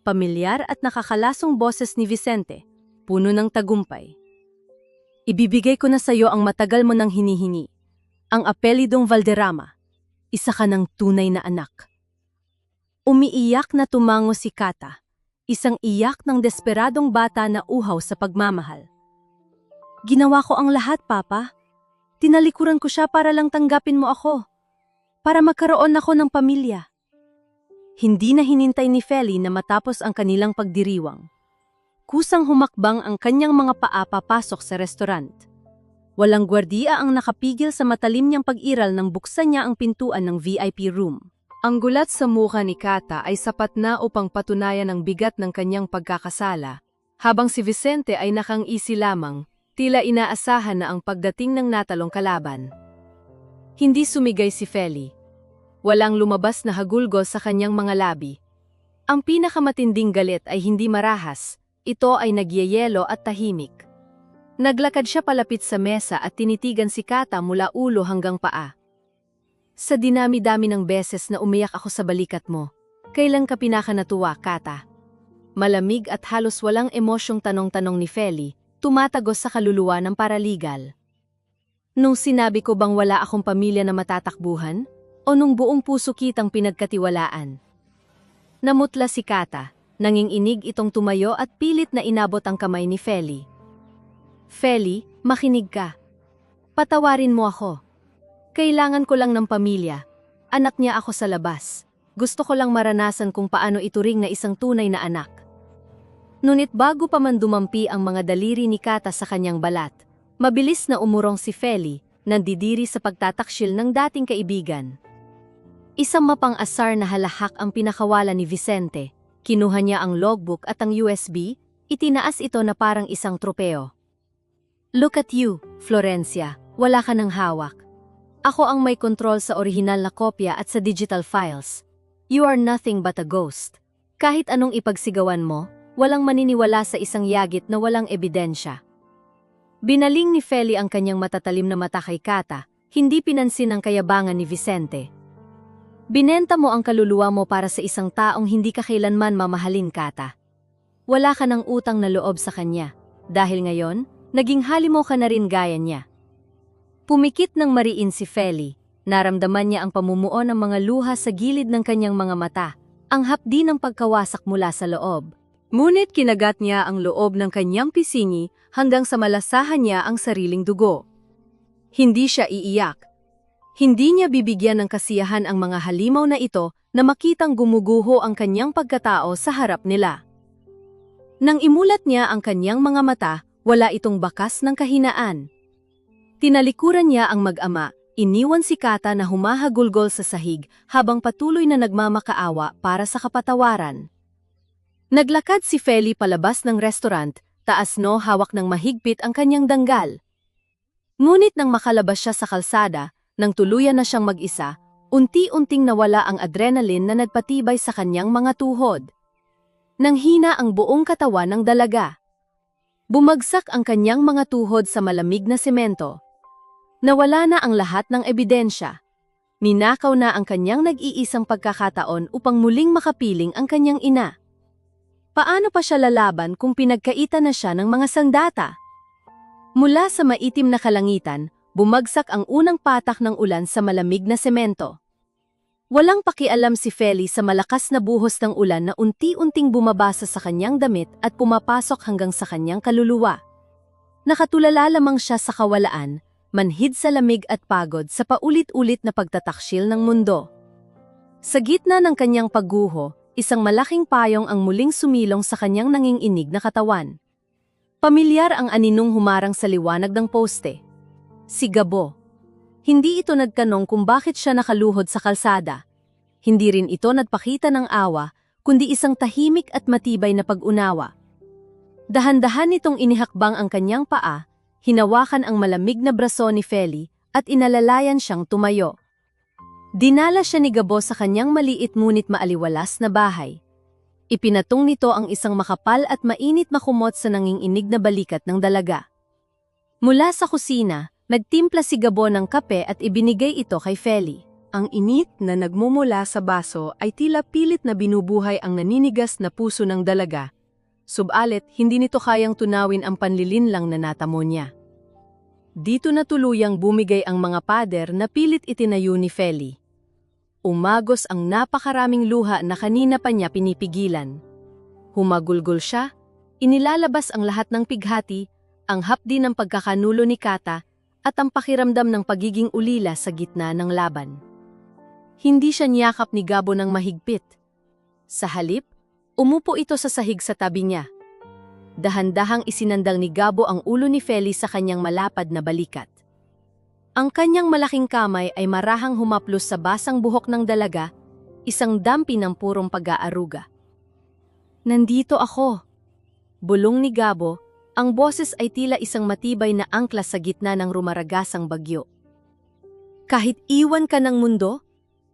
Pamilyar at nakakalasong boses ni Vicente, puno ng tagumpay. "Ibibigay ko na sa iyo ang matagal mo nang hinihingi. Ang apelidong Valderrama. Isa ka ng tunay na anak." Umiiyak na tumango si Kata, isang iyak ng desperadong bata na uhaw sa pagmamahal. "Ginawa ko ang lahat, Papa. Tinalikuran ko siya para lang tanggapin mo ako. Para magkaroon ako ng pamilya." Hindi na hinintay ni Feli na matapos ang kanilang pagdiriwang. Kusang humakbang ang kanyang mga paa papasok sa restaurant. Walang gwardiya ang nakapigil sa matalim niyang pag-iral nang buksan niya ang pintuan ng VIP room. Ang gulat sa mukha ni Kata ay sapat na upang patunayan ang bigat ng kanyang pagkakasala, habang si Vicente ay nakang-isi lamang, tila inaasahan na ang pagdating ng natalong kalaban. Hindi sumigay si Feli. Walang lumabas na hagulgol sa kanyang mga labi. Ang pinakamatinding galit ay hindi marahas, ito ay nagyayelo at tahimik. Naglakad siya palapit sa mesa at tinitigan si Kata mula ulo hanggang paa. "Sa dinami-dami ng beses na umiyak ako sa balikat mo, kailan ka pinakanatuwa, Kata?" Malamig at halos walang emosyong tanong-tanong ni Feli, tumatagos sa kaluluwa ng paralegal. "Nung sinabi ko bang wala akong pamilya na matatakbuhan? O nung buong puso kitang pinagkatiwalaan?" Namutla si Kata, nanginginig itong tumayo at pilit na inabot ang kamay ni Feli. "Feli, makinig ka. Patawarin mo ako. Kailangan ko lang ng pamilya. Anak niya ako sa labas. Gusto ko lang maranasan kung paano ituring na isang tunay na anak." Ngunit bago pa man dumampi ang mga daliri ni Kata sa kanyang balat, mabilis na umurong si Feli, nandidiri sa pagtataksil ng dating kaibigan. Isang mapang-asar na halahak ang pinakawala ni Vicente. Kinuha niya ang logbook at ang USB, itinaas ito na parang isang tropeo. "Look at you, Florencia, wala ka ng hawak. Ako ang may kontrol sa orihinal na kopya at sa digital files. You are nothing but a ghost. Kahit anong ipagsigawan mo, walang maniniwala sa isang yagit na walang ebidensya." Binaling ni Feli ang kanyang matatalim na mata kay Kata, hindi pinansin ang kayabangan ni Vicente. "Binenta mo ang kaluluwa mo para sa isang taong hindi ka kailanman mamahalin, Kata. Wala ka ng utang na loob sa kanya, dahil ngayon, naging halimo ka na rin gaya niya." Pumikit ng mariin si Feli, naramdaman niya ang pamumuo ng mga luha sa gilid ng kanyang mga mata, ang hapdi ng pagkawasak mula sa loob. Ngunit kinagat niya ang loob ng kanyang pisngi hanggang sa malasahan niya ang sariling dugo. Hindi siya iiyak. Hindi niya bibigyan ng kasiyahan ang mga halimaw na ito na makitang gumuguho ang kanyang pagkatao sa harap nila. Nang imulat niya ang kanyang mga mata, wala itong bakas ng kahinaan. Tinalikuran niya ang mag-ama, iniwan si Kata na humahagulgol sa sahig habang patuloy na nagmamakaawa para sa kapatawaran. Naglakad si Feli palabas ng restaurant, taas no hawak ng mahigpit ang kanyang danggal. Ngunit nang makalabas siya sa kalsada, nang tuluyan na siyang mag-isa, unti-unting nawala ang adrenaline na nagpatibay sa kanyang mga tuhod. Nanghina ang buong katawan ng dalaga. Bumagsak ang kanyang mga tuhod sa malamig na semento. Nawala na ang lahat ng ebidensya. Ninakaw na ang kanyang nag-iisang pagkakataon upang muling makapiling ang kanyang ina. Paano pa siya lalaban kung pinagkaitan na siya ng mga sandata? Mula sa maitim na kalangitan, bumagsak ang unang patak ng ulan sa malamig na semento. Walang pakialam si Feli sa malakas na buhos ng ulan na unti-unting bumabasa sa kanyang damit at pumapasok hanggang sa kanyang kaluluwa. Nakatulala lamang siya sa kawalaan, manhid sa lamig at pagod sa paulit-ulit na pagtataksil ng mundo. Sa gitna ng kanyang pagguho, isang malaking payong ang muling sumilong sa kanyang nanginginig na katawan. Pamilyar ang aninong humarang sa liwanag ng poste. Si Gabo. Hindi ito nagtanong kung bakit siya nakaluhod sa kalsada. Hindi rin ito nagpakita ng awa, kundi isang tahimik at matibay na pag-unawa. Dahan-dahan nitong inihakbang ang kanyang paa, hinawakan ang malamig na braso ni Feli at inalalayan siyang tumayo. Dinala siya ni Gabo sa kanyang maliit ngunit maaliwalas na bahay. Ipinatong nito ang isang makapal at mainit na kumot sa nanginginig na balikat ng dalaga. Mula sa kusina, nagtimpla si Gabo ng kape at ibinigay ito kay Feli. Ang init na nagmumula sa baso ay tila pilit na binubuhay ang naninigas na puso ng dalaga. Subalit, hindi nito kayang tunawin ang panlilinlang na natamo niya. Dito na tuluyang bumigay ang mga pader na pilit itinayo ni Feli. Umagos ang napakaraming luha na kanina pa niya pinipigilan. Humagulgol siya, inilalabas ang lahat ng pighati, ang hapdi ng pagkakanulo ni Kata, at ang pakiramdam ng pagiging ulila sa gitna ng laban. Hindi siya niyakap ni Gabo ng mahigpit. Sa halip, umupo ito sa sahig sa tabi niya. Dahan-dahang isinandal ni Gabo ang ulo ni Feli sa kanyang malapad na balikat. Ang kanyang malaking kamay ay marahang humaplos sa basang buhok ng dalaga, isang dampi ng purong pag-aaruga. "Nandito ako." Bulong ni Gabo, ang boses ay tila isang matibay na angkla sa gitna ng rumaragasang bagyo. "Kahit iwan ka ng mundo,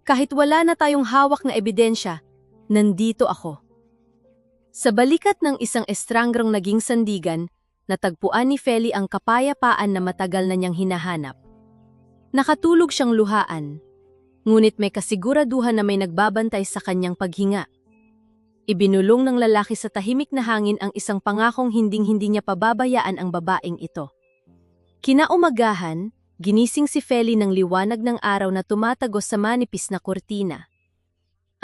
kahit wala na tayong hawak na ebidensya, nandito ako." Sa balikat ng isang estrangrong naging sandigan, natagpuan ni Feli ang kapayapaan na matagal na niyang hinahanap. Nakatulog siyang luhaan, ngunit may kasiguraduhan na may nagbabantay sa kanyang paghinga. Ibinulong ng lalaki sa tahimik na hangin ang isang pangakong hinding-hindi niya pababayaan ang babaeng ito. Kinaumagahan, ginising si Feli ng liwanag ng araw na tumatagos sa manipis na kurtina.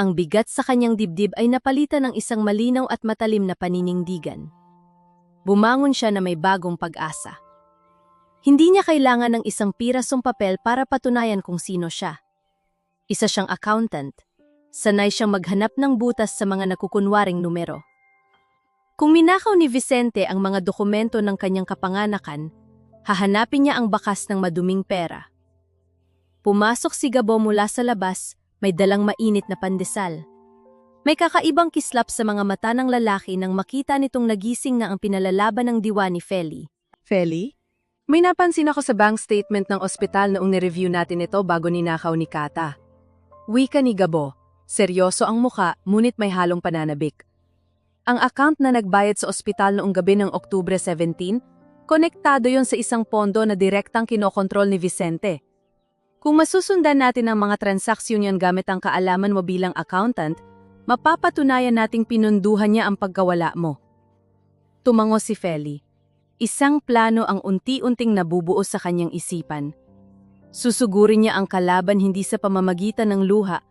Ang bigat sa kanyang dibdib ay napalitan ng isang malinaw at matalim na paninindigan. Bumangon siya na may bagong pag-asa. Hindi niya kailangan ng isang pirasong papel para patunayan kung sino siya. Isa siyang accountant. Sanay siyang maghanap ng butas sa mga nakukunwaring numero. Kung minakaw ni Vicente ang mga dokumento ng kanyang kapanganakan, hahanapin niya ang bakas ng maduming pera. Pumasok si Gabo mula sa labas, may dalang mainit na pandesal. May kakaibang kislap sa mga mata ng lalaki nang makita nitong nagising na ang pinalalaban ng diwa ni Feli. Feli? May napansin ako sa bank statement ng ospital noong nireview natin ito bago ninakaw ni Kata. Wika ni Gabo, seryoso ang muka ngunit may halong pananabik. Ang account na nagbayad sa ospital noong gabi ng Oktubre 17, konektado yon sa isang pondo na direktang kinokontrol ni Vicente. Kung masusundan natin ang mga transaksyon yan gamit ang kaalaman mo bilang accountant, mapapatunayan nating pinunduhan niya ang pagkawala mo. Tumango si Feli. Isang plano ang unti-unting nabubuo sa kanyang isipan. Susugurin niya ang kalaban hindi sa pamamagitan ng luha,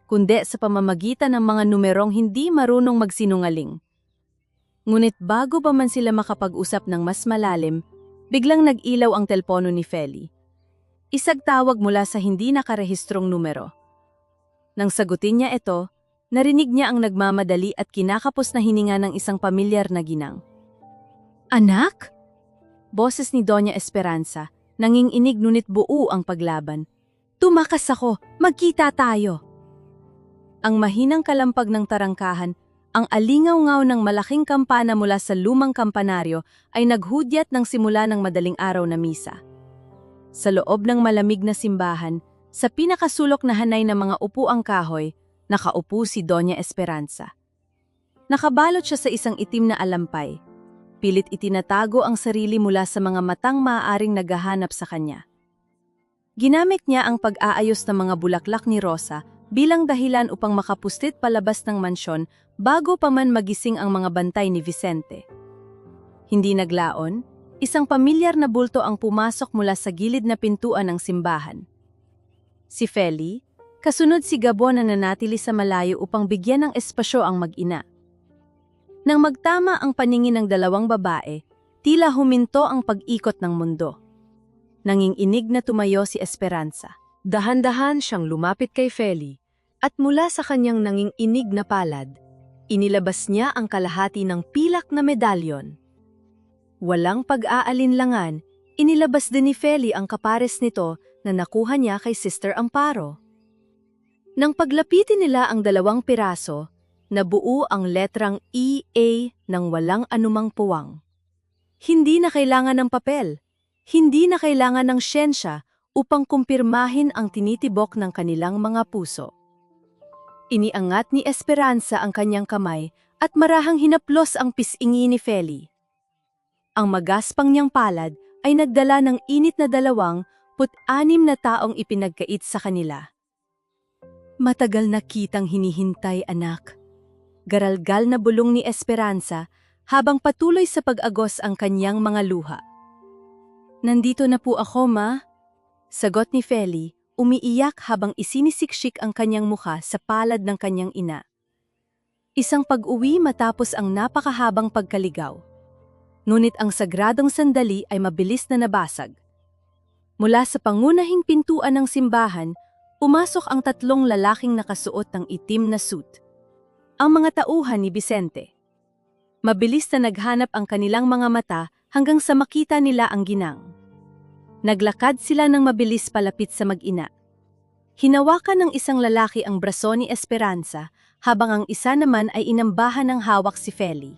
kundi sa pamamagitan ng mga numerong hindi marunong magsinungaling. Ngunit bago pa man sila makapag-usap ng mas malalim, biglang nag-ilaw ang telepono ni Feli. Isagtawag mula sa hindi nakarehistrong numero. Nang sagutin niya ito, narinig niya ang nagmamadali at kinakapos na hininga ng isang pamilyar na ginang. "Anak?" Boses ni Doña Esperanza, nanginginig ngunit buo ang paglaban. "Tumakas ako, magkita tayo." Ang mahinang kalampag ng tarangkahan, ang alingaw-ngaw ng malaking kampana mula sa lumang kampanaryo ay naghudyat ng simula ng madaling araw na misa. Sa loob ng malamig na simbahan, sa pinakasulok na hanay ng mga upuang kahoy, nakaupo si Doña Esperanza. Nakabalot siya sa isang itim na alampay. Pilit itinatago ang sarili mula sa mga matang maaaring naghahanap sa kanya. Ginamit niya ang pag-aayos ng mga bulaklak ni Rosa bilang dahilan upang makapuslit palabas ng mansyon bago pa man magising ang mga bantay ni Vicente. Hindi naglaon, isang pamilyar na bulto ang pumasok mula sa gilid na pintuan ng simbahan. Si Feli, kasunod si Gabo na nanatili sa malayo upang bigyan ng espasyo ang mag-ina. Nang magtama ang paningin ng dalawang babae, tila huminto ang pag-ikot ng mundo. Nanginginig na tumayo si Esperanza. Dahan-dahan siyang lumapit kay Feli at mula sa kanyang nanginginig na palad, inilabas niya ang kalahati ng pilak na medalyon. Walang pag-aalinlangan, inilabas din ni Feli ang kapares nito na nakuha niya kay Sister Amparo. Nang paglapitin nila ang dalawang piraso, nabuo ang letrang EA ng walang anumang puwang. Hindi na kailangan ng papel, hindi na kailangan ng siyensya upang kumpirmahin ang tinitibok ng kanilang mga puso. Iniangat ni Esperanza ang kanyang kamay at marahang hinaplos ang pisingi ni Feli. Ang magaspang niyang palad ay nagdala ng init na 26 na taong ipinagkait sa kanila. Matagal na kitang hinihintay, anak. Garalgal na bulong ni Esperanza habang patuloy sa pag-agos ang kanyang mga luha. Nandito na po ako, ma. Sagot ni Feli, umiiyak habang isinisiksik ang kanyang mukha sa palad ng kanyang ina. Isang pag-uwi matapos ang napakahabang pagkaligaw. Ngunit ang sagradong sandali ay mabilis na nabasag. Mula sa pangunahing pintuan ng simbahan, pumasok ang 3 lalaking nakasuot ng itim na suit. Ang mga tauhan ni Vicente. Mabilis na naghanap ang kanilang mga mata hanggang sa makita nila ang ginang. Naglakad sila ng mabilis palapit sa mag-ina. Hinawakan ng isang lalaki ang braso ni Esperanza habang ang isa naman ay inambahan ng hawak si Feli.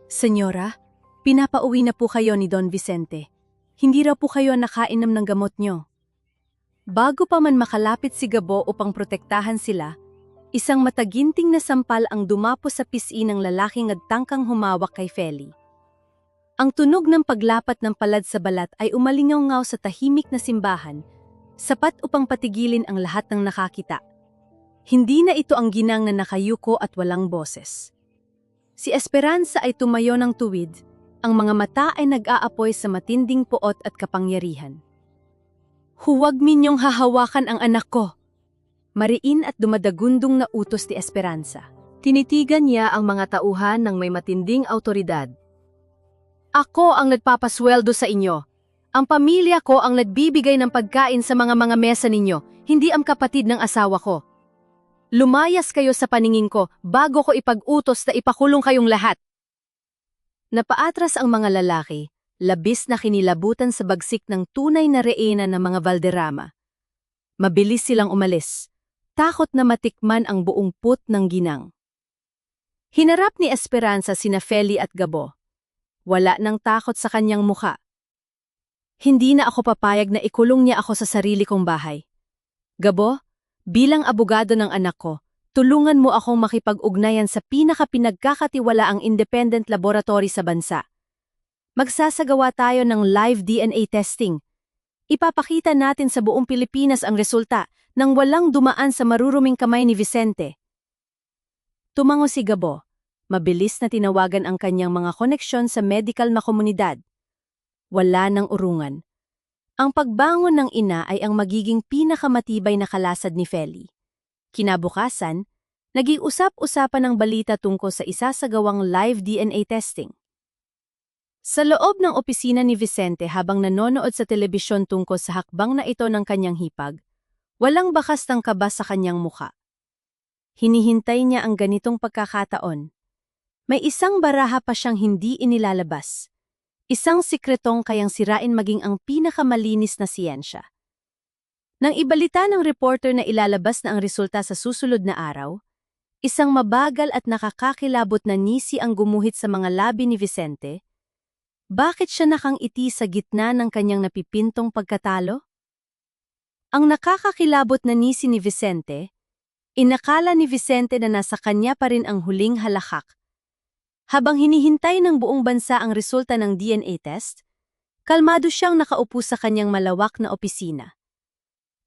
Senyora, pinapauwi na po kayo ni Don Vicente. Hindi raw po kayo nakainom ng gamot nyo. Bago pa man makalapit si Gabo upang protektahan sila, isang mataginting na sampal ang dumapo sa pisngi ng lalaking nagtangkang humawak kay Feli. Ang tunog ng paglapat ng palad sa balat ay umalingaw-ngaw sa tahimik na simbahan, sapat upang patigilin ang lahat ng nakakita. Hindi na ito ang ginang na nakayuko at walang boses. Si Esperanza ay tumayo ng tuwid, ang mga mata ay nag-aapoy sa matinding puot at kapangyarihan. Huwag minyong hahawakan ang anak ko! Mariin at dumadagundong na utos ni Esperanza. Tinitigan niya ang mga tauhan ng may matinding autoridad. Ako ang nagpapasweldo sa inyo. Ang pamilya ko ang nagbibigay ng pagkain sa mga mesa ninyo, hindi ang kapatid ng asawa ko. Lumayas kayo sa paningin ko bago ko ipag-utos na ipakulong kayong lahat. Napaatras ang mga lalaki, labis na kinilabutan sa bagsik ng tunay na reyna ng mga Valderrama. Mabilis silang umalis. Takot na matikman ang buong put ng ginang. Hinarap ni Esperanza sina Feli at Gabo. Wala nang takot sa kanyang mukha. Hindi na ako papayag na ikulong niya ako sa sarili kong bahay. Gabo, bilang abogado ng anak ko, tulungan mo akong makipag-ugnayan sa pinakapinagkakatiwalaang independent laboratory sa bansa. Magsasagawa tayo ng live DNA testing. Ipapakita natin sa buong Pilipinas ang resulta nang walang dumaan sa maruruming kamay ni Vicente. Tumango si Gabo. Mabilis na tinawagan ang kanyang mga koneksyon sa medical na komunidad. Wala nang urungan. Ang pagbangon ng ina ay ang magiging pinakamatibay na kalasad ni Feli. Kinabukasan, naging usap-usapan ng balita tungkol sa isasagawang live DNA testing. Sa loob ng opisina ni Vicente habang nanonood sa telebisyon tungkol sa hakbang na ito ng kanyang hipag, walang bakas ng kaba sa kanyang mukha. Hinihintay niya ang ganitong pagkakataon. May isang baraha pa siyang hindi inilalabas. Isang sikretong kayang sirain maging ang pinakamalinis na siyensya. Nang ibalita ng reporter na ilalabas na ang resulta sa susunod na araw, isang mabagal at nakakakilabot na ngisi ang gumuhit sa mga labi ni Vicente. Bakit siya nakangiti sa gitna ng kanyang napipintong pagkatalo? Ang nakakakilabot na ngisi ni Vicente, inakala ni Vicente na nasa kanya pa rin ang huling halakhak. Habang hinihintay ng buong bansa ang resulta ng DNA test, kalmado siyang nakaupo sa kanyang malawak na opisina.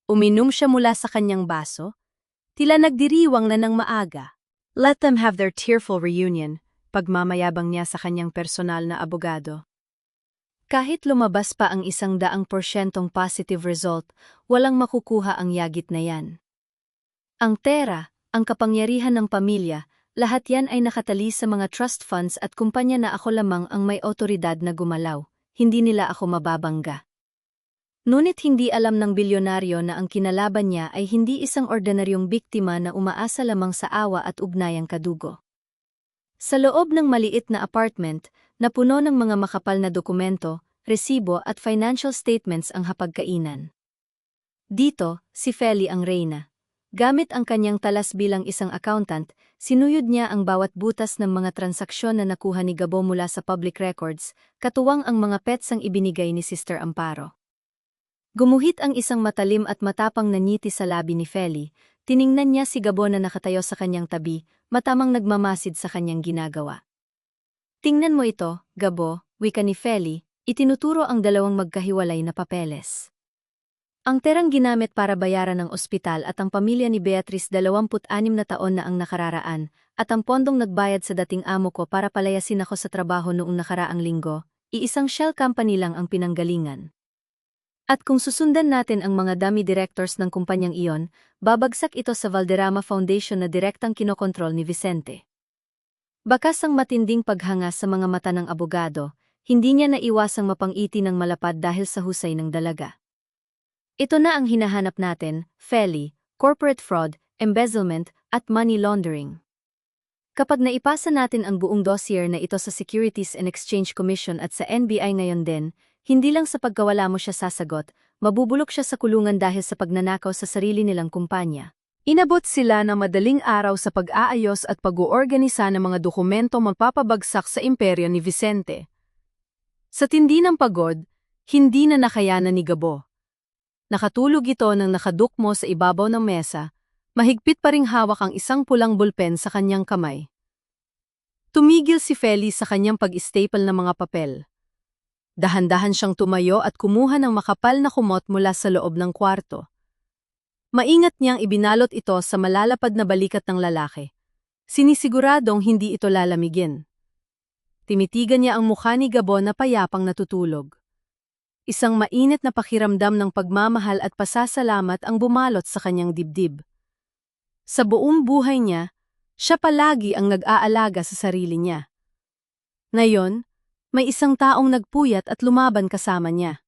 Uminom siya mula sa kanyang baso. Tila nagdiriwang na ng maaga. Let them have their tearful reunion, pagmamayabang niya sa kanyang personal na abogado. Kahit lumabas pa ang 100% positive result, walang makukuha ang yagit na yan. Ang pera, ang kapangyarihan ng pamilya, lahat yan ay nakatali sa mga trust funds at kumpanya na ako lamang ang may otoridad na gumalaw, hindi nila ako mababangga. Ngunit hindi alam ng bilyonaryo na ang kinalaban niya ay hindi isang ordinaryong biktima na umaasa lamang sa awa at ugnayang kadugo. Sa loob ng maliit na apartment, na puno ng mga makapal na dokumento, resibo at financial statements ang hapagkainan. Dito, si Feli ang reyna. Gamit ang kanyang talas bilang isang accountant, sinuyod niya ang bawat butas ng mga transaksyon na nakuha ni Gabo mula sa public records, katuwang ang mga petsang ibinigay ni Sister Amparo. Gumuhit ang isang matalim at matapang na ngiti sa labi ni Feli, tiningnan niya si Gabo na nakatayo sa kanyang tabi, matamang nagmamasid sa kanyang ginagawa. Tingnan mo ito, Gabo, wika ni Feli, itinuturo ang dalawang magkahiwalay na papeles. Ang perang ginamit para bayaran ang ospital at ang pamilya ni Beatrice 26 na taon na ang nakararaan, at ang pondong nagbayad sa dating amo ko para palayasin ako sa trabaho noong nakaraang linggo, iisang shell company lang ang pinanggalingan. At kung susundan natin ang mga dummy directors ng kumpanyang iyon, babagsak ito sa Valderrama Foundation na direktang kinokontrol ni Vicente. Bakas ang matinding paghanga sa mga mata ng abogado, hindi niya naiwasang mapangiti ng malapad dahil sa husay ng dalaga. Ito na ang hinahanap natin, Feli, corporate fraud, embezzlement, at money laundering. Kapag naipasa natin ang buong dossier na ito sa Securities and Exchange Commission at sa NBI ngayon din, hindi lang sa pagkawala mo siya sasagot, mabubulok siya sa kulungan dahil sa pagnanakaw sa sarili nilang kumpanya. Inabot sila ng madaling araw sa pag-aayos at pag-uorganisa ng mga dokumento magpapabagsak sa imperyo ni Vicente. Sa tindi ng pagod, hindi na nakayanan ni Gabo. Nakatulog ito nang nakadukmo sa ibabaw ng mesa, mahigpit pa ring hawak ang isang pulang bulpen sa kanyang kamay. Tumigil si Feli sa kanyang pag-staple ng mga papel. Dahan-dahan siyang tumayo at kumuha ng makapal na kumot mula sa loob ng kwarto. Maingat niyang ibinalot ito sa malalapad na balikat ng lalaki. Sinisiguradong hindi ito lalamigin. Timitigan niya ang mukha ni Gabo na payapang natutulog. Isang mainit na pakiramdam ng pagmamahal at pasasalamat ang bumalot sa kanyang dibdib. Sa buong buhay niya, siya palagi ang nag-aalaga sa sarili niya. Ngayon, may isang taong nagpuyat at lumaban kasama niya.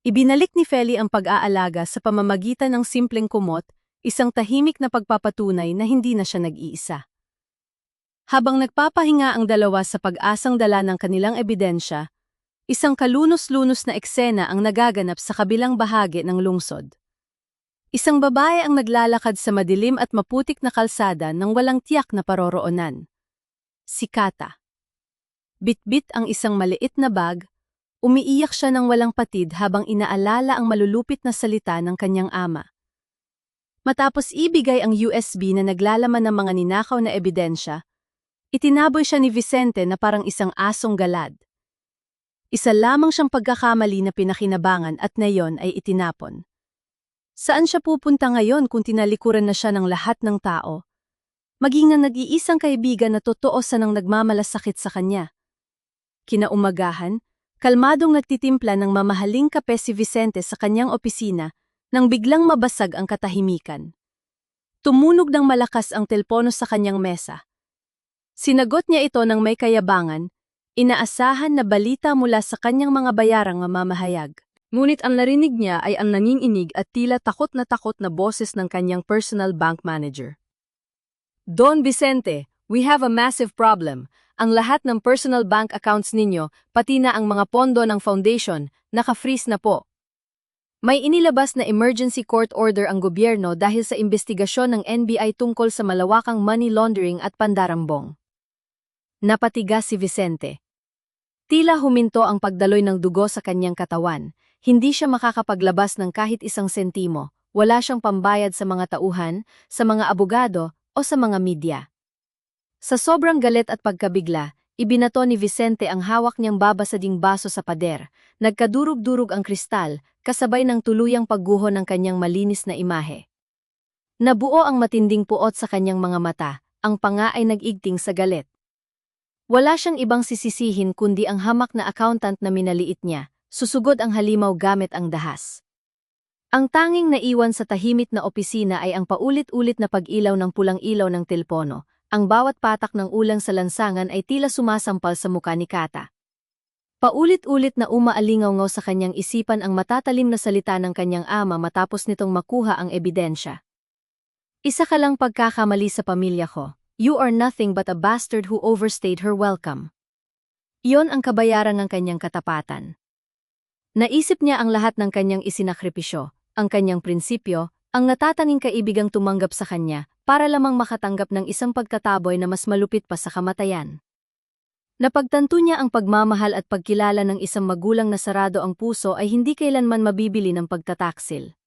Ibinalik ni Feli ang pag-aalaga sa pamamagitan ng simpleng kumot, isang tahimik na pagpapatunay na hindi na siya nag-iisa. Habang nagpapahinga ang dalawa sa pag-asang dala ng kanilang ebidensya, isang kalunos-lunos na eksena ang nagaganap sa kabilang bahagi ng lungsod. Isang babae ang naglalakad sa madilim at maputik na kalsada nang walang tiyak na paroroonan. Si Kata. Bitbit ang isang maliit na bag, umiiyak siya ng walang patid habang inaalala ang malulupit na salita ng kanyang ama. Matapos ibigay ang USB na naglalaman ng mga ninakaw na ebidensya, itinaboy siya ni Vicente na parang isang asong galad. Isa lamang siyang pagkakamali na pinakinabangan at ngayon ay itinapon. Saan siya pupunta ngayon kung tinalikuran na siya ng lahat ng tao? Maging ang nag-iisang kaibigan na totoo sanang nagmamalasakit sa kanya. Kinaumagahan, kalmadong nagtitimpla ng mamahaling kape si Vicente sa kanyang opisina nang biglang mabasag ang katahimikan. Tumunog ng malakas ang telpono sa kanyang mesa. Sinagot niya ito ng may kayabangan, inaasahan na balita mula sa kanyang mga bayarang mamamahayag. Ngunit ang narinig niya ay ang nanginginig at tila takot na boses ng kanyang personal bank manager. Don Vicente, we have a massive problem. Ang lahat ng personal bank accounts ninyo, pati na ang mga pondo ng foundation, naka-freeze na po. May inilabas na emergency court order ang gobyerno dahil sa investigasyon ng NBI tungkol sa malawakang money laundering at pandarambong. Napatigas si Vicente. Tila huminto ang pagdaloy ng dugo sa kanyang katawan. Hindi siya makakapaglabas ng kahit isang sentimo. Wala siyang pambayad sa mga tauhan, sa mga abogado, o sa mga media. Sa sobrang galit at pagkabigla, Ibinato ni Vicente ang hawak niyang babasading baso sa pader. Nagkadurog-durog ang kristal, kasabay ng tuluyang pagguho ng kanyang malinis na imahe. Nabuo ang matinding puot sa kanyang mga mata, ang panga ay nag-igting sa galit. Wala siyang ibang sisisihin kundi ang hamak na accountant na minaliit niya, susugod ang halimaw gamit ang dahas. Ang tanging naiwan sa tahimik na opisina ay ang paulit-ulit na pag-ilaw ng pulang ilaw ng telpono. Ang bawat patak ng ulang sa lansangan ay tila sumasampal sa muka ni Kata. Paulit-ulit na umaalingaw sa kanyang isipan ang matatalim na salita ng kanyang ama matapos nitong makuha ang ebidensya. Isa ka lang pagkakamali sa pamilya ko. You are nothing but a bastard who overstayed her welcome. Iyon ang kabayaran ng kanyang katapatan. Naisip niya ang lahat ng kanyang isinakripisyo, ang kanyang prinsipyo, ang natatanging kaibigang tumanggap sa kanya, para lamang makatanggap ng isang pagkataboy na mas malupit pa sa kamatayan. Napagtanto niya ang pagmamahal at pagkilala ng isang magulang na sarado ang puso ay hindi kailanman mabibili ng pagtataksil.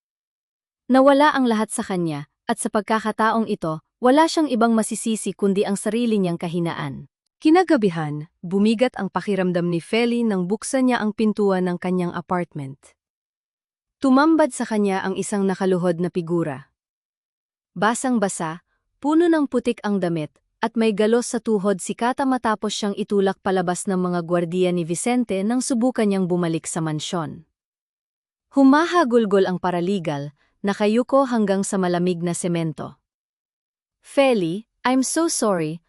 Nawala ang lahat sa kanya, at sa pagkakataong ito, wala siyang ibang masisisi kundi ang sarili niyang kahinaan. Kinagabihan, bumigat ang pakiramdam ni Feli nang buksan niya ang pintuan ng kanyang apartment. Tumambad sa kanya ang isang nakaluhod na figura. Basang-basa, puno ng putik ang damit, at may galos sa tuhod si Kata matapos siyang itulak palabas ng mga gwardiya ni Vicente nang subukan niyang bumalik sa mansyon. Humahagulgol ang paraligal, nakayuko hanggang sa malamig na semento. Feli, I'm so sorry,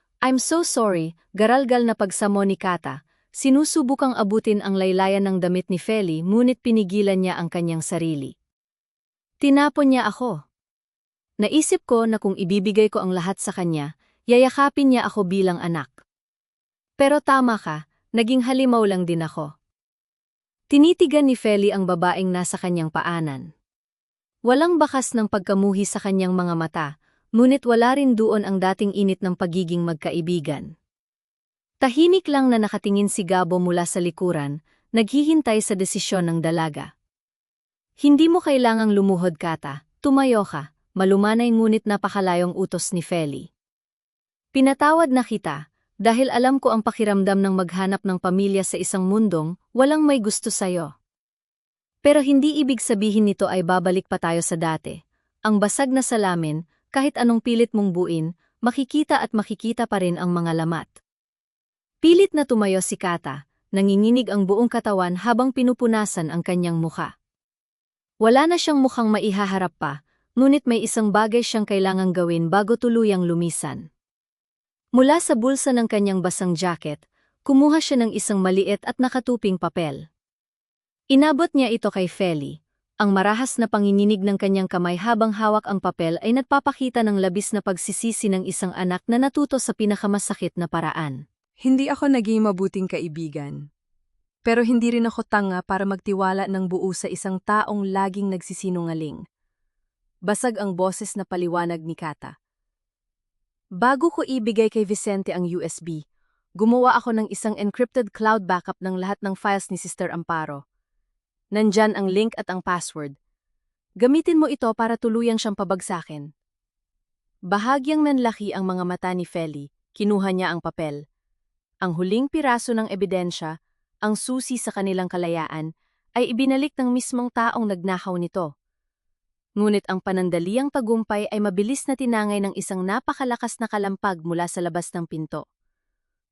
garalgal na pagsamo ni Kata. Sinusubukang abutin ang laylayan ng damit ni Feli ngunit pinigilan niya ang kanyang sarili. Tinapon niya ako. Naisip ko na kung ibibigay ko ang lahat sa kanya, yayakapin niya ako bilang anak. Pero tama ka, naging halimaw lang din ako. Tinitigan ni Feli ang babaeng nasa kanyang paanan. Walang bakas ng pagkamuhi sa kanyang mga mata, ngunit wala rin doon ang dating init ng pagiging magkaibigan. Tahimik lang na nakatingin si Gabo mula sa likuran, naghihintay sa desisyon ng dalaga. Hindi mo kailangang lumuhod, Kata, tumayo ka. Malumanay ngunit napakalayong utos ni Feli. Pinatawad na kita, dahil alam ko ang pakiramdam ng maghanap ng pamilya sa isang mundong walang may gusto sa'yo. Pero hindi ibig sabihin nito ay babalik pa tayo sa dati. Ang basag na salamin, kahit anong pilit mong buin, makikita at makikita pa rin ang mga lamat. Pilit na tumayo si Kata, nanginginig ang buong katawan habang pinupunasan ang kanyang mukha. Wala na siyang mukhang maihaharap pa, ngunit may isang bagay siyang kailangang gawin bago tuluyang lumisan. Mula sa bulsa ng kanyang basang jacket, kumuha siya ng isang maliit at nakatuping papel. Inabot niya ito kay Feli. Ang marahas na panginginig ng kanyang kamay habang hawak ang papel ay nagpapakita ng labis na pagsisisi ng isang anak na natuto sa pinakamasakit na paraan. Hindi ako naging mabuting kaibigan. Pero hindi rin ako tanga para magtiwala ng buo sa isang taong laging nagsisinungaling. Basag ang boses na paliwanag ni Kata. Bago ko ibigay kay Vicente ang USB, gumawa ako ng isang encrypted cloud backup ng lahat ng files ni Sister Amparo. Nandyan ang link at ang password. Gamitin mo ito para tuluyang siyang pabagsakin. Bahagyang nanlaki ang mga mata ni Feli, kinuha niya ang papel. Ang huling piraso ng ebidensya, ang susi sa kanilang kalayaan, ay ibinalik ng mismong taong nagnakaw nito. Ngunit ang panandaliang tagumpay ay mabilis na tinangay ng isang napakalakas na kalampag mula sa labas ng pinto.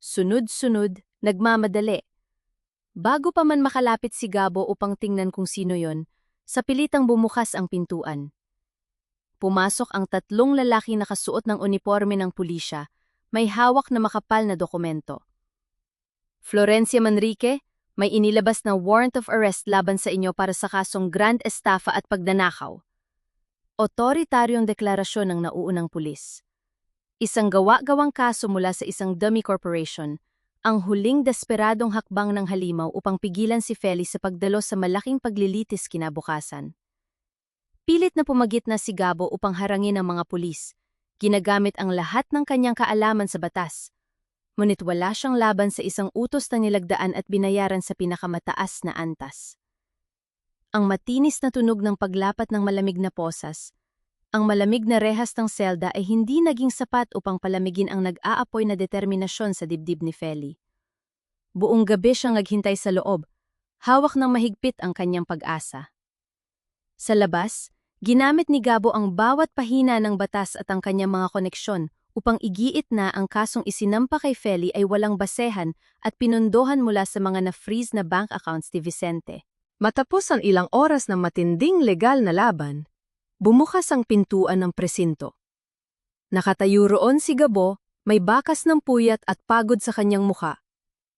Sunod-sunod, nagmamadali. Bago pa man makalapit si Gabo upang tingnan kung sino yon, sa pilitang bumukas ang pintuan. Pumasok ang tatlong lalaki nakasuot ng uniforme ng pulisya, may hawak na makapal na dokumento. Florencia Manrique, may inilabas na warrant of arrest laban sa inyo para sa kasong grand estafa at pagdanakaw. Otoritaryong deklarasyon ng nauunang pulis. Isang gawa-gawang kaso mula sa isang dummy corporation, ang huling desperadong hakbang ng halimaw upang pigilan si Feli sa pagdalo sa malaking paglilitis kinabukasan. Pilit na pumagitna si Gabo upang harangin ang mga pulis, ginagamit ang lahat ng kanyang kaalaman sa batas. Ngunit wala siyang laban sa isang utos na nilagdaan at binayaran sa pinakamataas na antas. Ang matinis na tunog ng paglapat ng malamig na posas, ang malamig na rehas ng selda ay hindi naging sapat upang palamigin ang nag-aapoy na determinasyon sa dibdib ni Feli. Buong gabi siyang naghintay sa loob, hawak ng mahigpit ang kanyang pag-asa. Sa labas, ginamit ni Gabo ang bawat pahina ng batas at ang kanyang mga koneksyon upang igiit na ang kasong isinampa kay Feli ay walang basehan at pinundohan mula sa mga na-freeze na bank accounts ni Vicente. Matapos ang ilang oras ng matinding legal na laban, bumukas ang pintuan ng presinto. Nakatayo roon si Gabo, may bakas ng puyat at pagod sa kanyang mukha.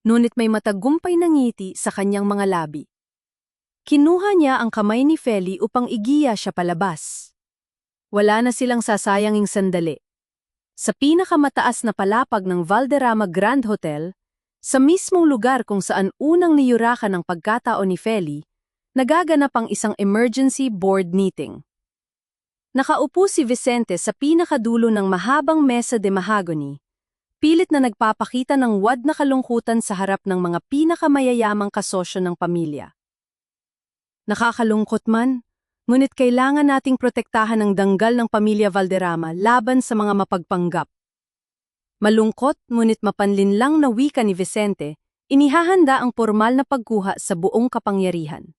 Ngunit may matagumpay na ngiti sa kanyang mga labi. Kinuha niya ang kamay ni Feli upang igiya siya palabas. Wala na silang sasayanging sandali. Sa pinakamataas na palapag ng Valderrama Grand Hotel, sa mismong lugar kung saan unang niyurakan ng pagkataon ni Feli, nagaganap ang isang emergency board meeting. Nakaupo si Vicente sa pinakadulo ng mahabang mesa de mahogany, pilit na nagpapakita ng wad na kalungkutan sa harap ng mga pinakamayayamang kasosyo ng pamilya. Nakakalungkot man, ngunit kailangan nating protektahan ang danggal ng pamilya Valderrama laban sa mga mapagpanggap. Malungkot ngunit mapanlinlang na wika ni Vicente, inihahanda ang formal na pagkuha sa buong kapangyarihan.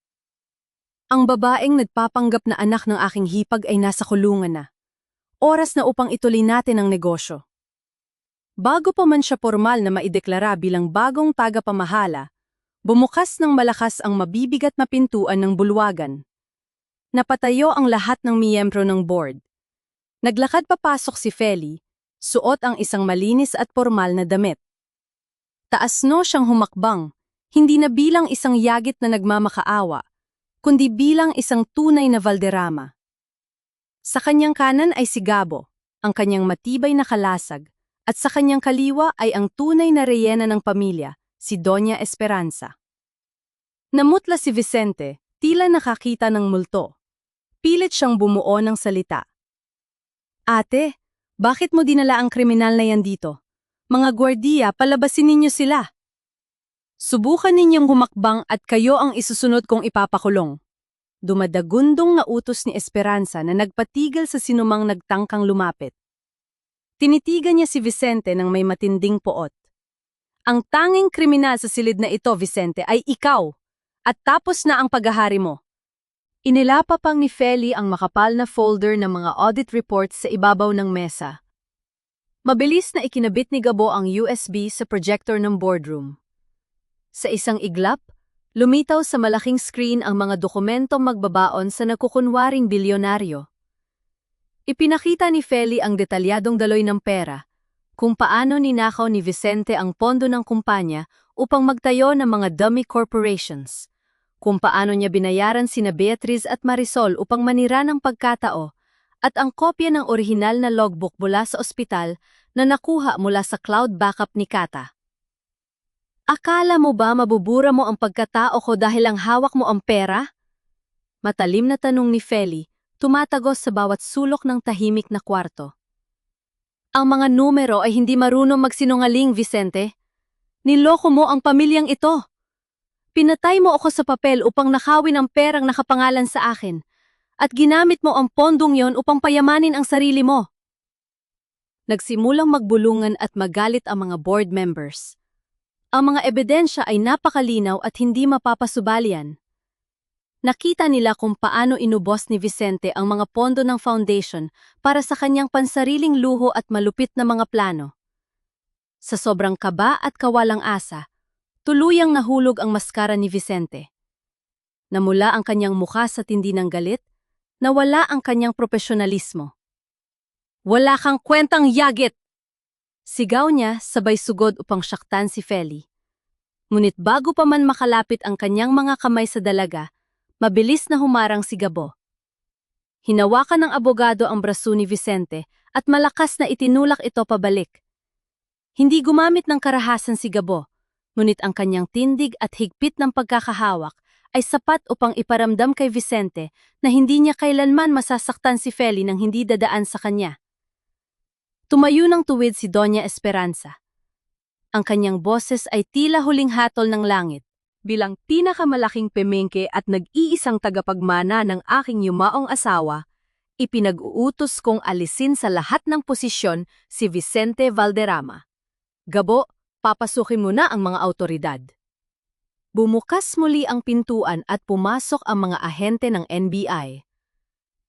Ang babaeng nagpapanggap na anak ng aking hipag ay nasa kulungan na. Oras na upang ituloy natin ang negosyo. Bago pa man siya formal na maideklara bilang bagong tagapamahala, bumukas ng malakas ang mabibigat na pintuan ng bulwagan. Napatayo ang lahat ng miyembro ng board. Naglakad papasok si Feli, suot ang isang malinis at formal na damit. Taas-no siyang humakbang, hindi na bilang isang yagit na nagmamakaawa, kundi bilang isang tunay na Valderrama. Sa kanyang kanan ay si Gabo, ang kanyang matibay na kalasag, at sa kanyang kaliwa ay ang tunay na reyena ng pamilya, si Doña Esperanza. Namutla si Vicente, tila nakakita ng multo. Pilit siyang bumuo ng salita. Ate, bakit mo dinala ang kriminal na yan dito? Mga gwardiya, palabasin ninyo sila. Subukan ninyong humakbang at kayo ang isusunod kong ipapakulong. Dumadagundong na utos ni Esperanza na nagpatigil sa sinumang nagtangkang lumapit. Tinitigan niya si Vicente ng may matinding poot. Ang tanging kriminal sa silid na ito, Vicente, ay ikaw, at tapos na ang paghahari mo. Inilapa pang ni Feli ang makapal na folder ng mga audit reports sa ibabaw ng mesa. Mabilis na ikinabit ni Gabo ang USB sa projector ng boardroom. Sa isang iglap, lumitaw sa malaking screen ang mga dokumentong magbabaon sa nagkukunwaring bilyonaryo. Ipinakita ni Feli ang detalyadong daloy ng pera, kung paano ninakaw ni Vicente ang pondo ng kumpanya upang magtayo ng mga dummy corporations, kung paano niya binayaran sina Beatriz at Marisol upang manira ng pagkatao, at ang kopya ng orihinal na logbook mula sa ospital na nakuha mula sa cloud backup ni Kata. Akala mo ba mabubura mo ang pagkatao ko dahil ang hawak mo ang pera? Matalim na tanong ni Feli, tumatagos sa bawat sulok ng tahimik na kwarto. Ang mga numero ay hindi marunong magsinungaling, Vicente. Niloko mo ang pamilyang ito. Pinatay mo ako sa papel upang nakawin ang perang nakapangalan sa akin, at ginamit mo ang pondong yon upang payamanin ang sarili mo. Nagsimulang magbulungan at magalit ang mga board members. Ang mga ebidensya ay napakalinaw at hindi mapapasubalian. Nakita nila kung paano inubos ni Vicente ang mga pondo ng foundation para sa kanyang pansariling luho at malupit na mga plano. Sa sobrang kaba at kawalang asa, tuluyang nahulog ang maskara ni Vicente. Namula ang kanyang mukha sa tindi ng galit, nawala ang kanyang profesionalismo. Wala kang kwentang yagit! Sigaw niya sabay sugod upang syaktan si Feli. Ngunit bago pa man makalapit ang kanyang mga kamay sa dalaga, mabilis na humarang si Gabo. Hinawakan ng abogado ang braso ni Vicente at malakas na itinulak ito pabalik. Hindi gumamit ng karahasan si Gabo, ngunit ang kanyang tindig at higpit ng pagkakahawak ay sapat upang iparamdam kay Vicente na hindi niya kailanman masasaktan si Feli nang hindi dadaan sa kanya. Tumayo ng tuwid si Doña Esperanza. Ang kanyang boses ay tila huling hatol ng langit. Bilang pinakamalaking pemengke at nag-iisang tagapagmana ng aking yumaong asawa, ipinag-uutos kong alisin sa lahat ng posisyon si Vicente Valderrama. Gabo, papasukin mo na ang mga awtoridad. Bumukas muli ang pintuan at pumasok ang mga ahente ng NBI.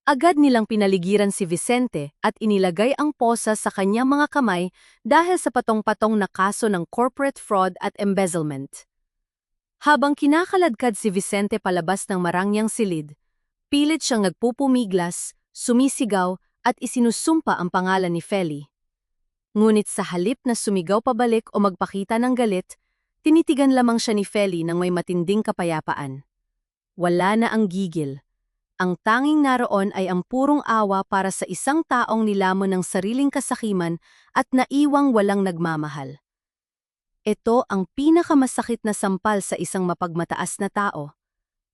Agad nilang pinaligiran si Vicente at inilagay ang posa sa kanyang mga kamay dahil sa patong-patong na kaso ng corporate fraud at embezzlement. Habang kinakaladkad si Vicente palabas ng marangyang silid, pilit siyang nagpupumiglas, sumisigaw at isinusumpa ang pangalan ni Feli. Ngunit sa halip na sumigaw pabalik o magpakita ng galit, tinitigan lamang siya ni Feli nang may matinding kapayapaan. Wala na ang gigil. Ang tanging naroon ay ang purong awa para sa isang taong nilamon ng sariling kasakiman at naiwang walang nagmamahal. Ito ang pinakamasakit na sampal sa isang mapagmataas na tao.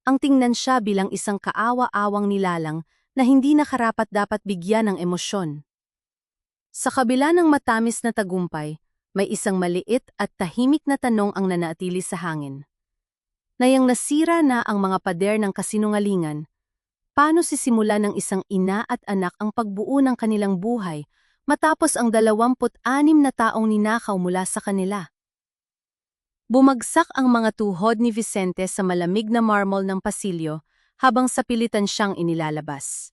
Ang tingnan siya bilang isang kaawa-awang nilalang na hindi nakarapat-dapat bigyan ng emosyon. Sa kabila ng matamis na tagumpay, may isang maliit at tahimik na tanong ang nanatili sa hangin. Nayang nasira na ang mga pader ng kasinungalingan, paano sisimula ng isang ina at anak ang pagbuo ng kanilang buhay matapos ang 26 na taong ninakaw mula sa kanila? Bumagsak ang mga tuhod ni Vicente sa malamig na marmol ng pasilyo habang sapilitan siyang inilalabas.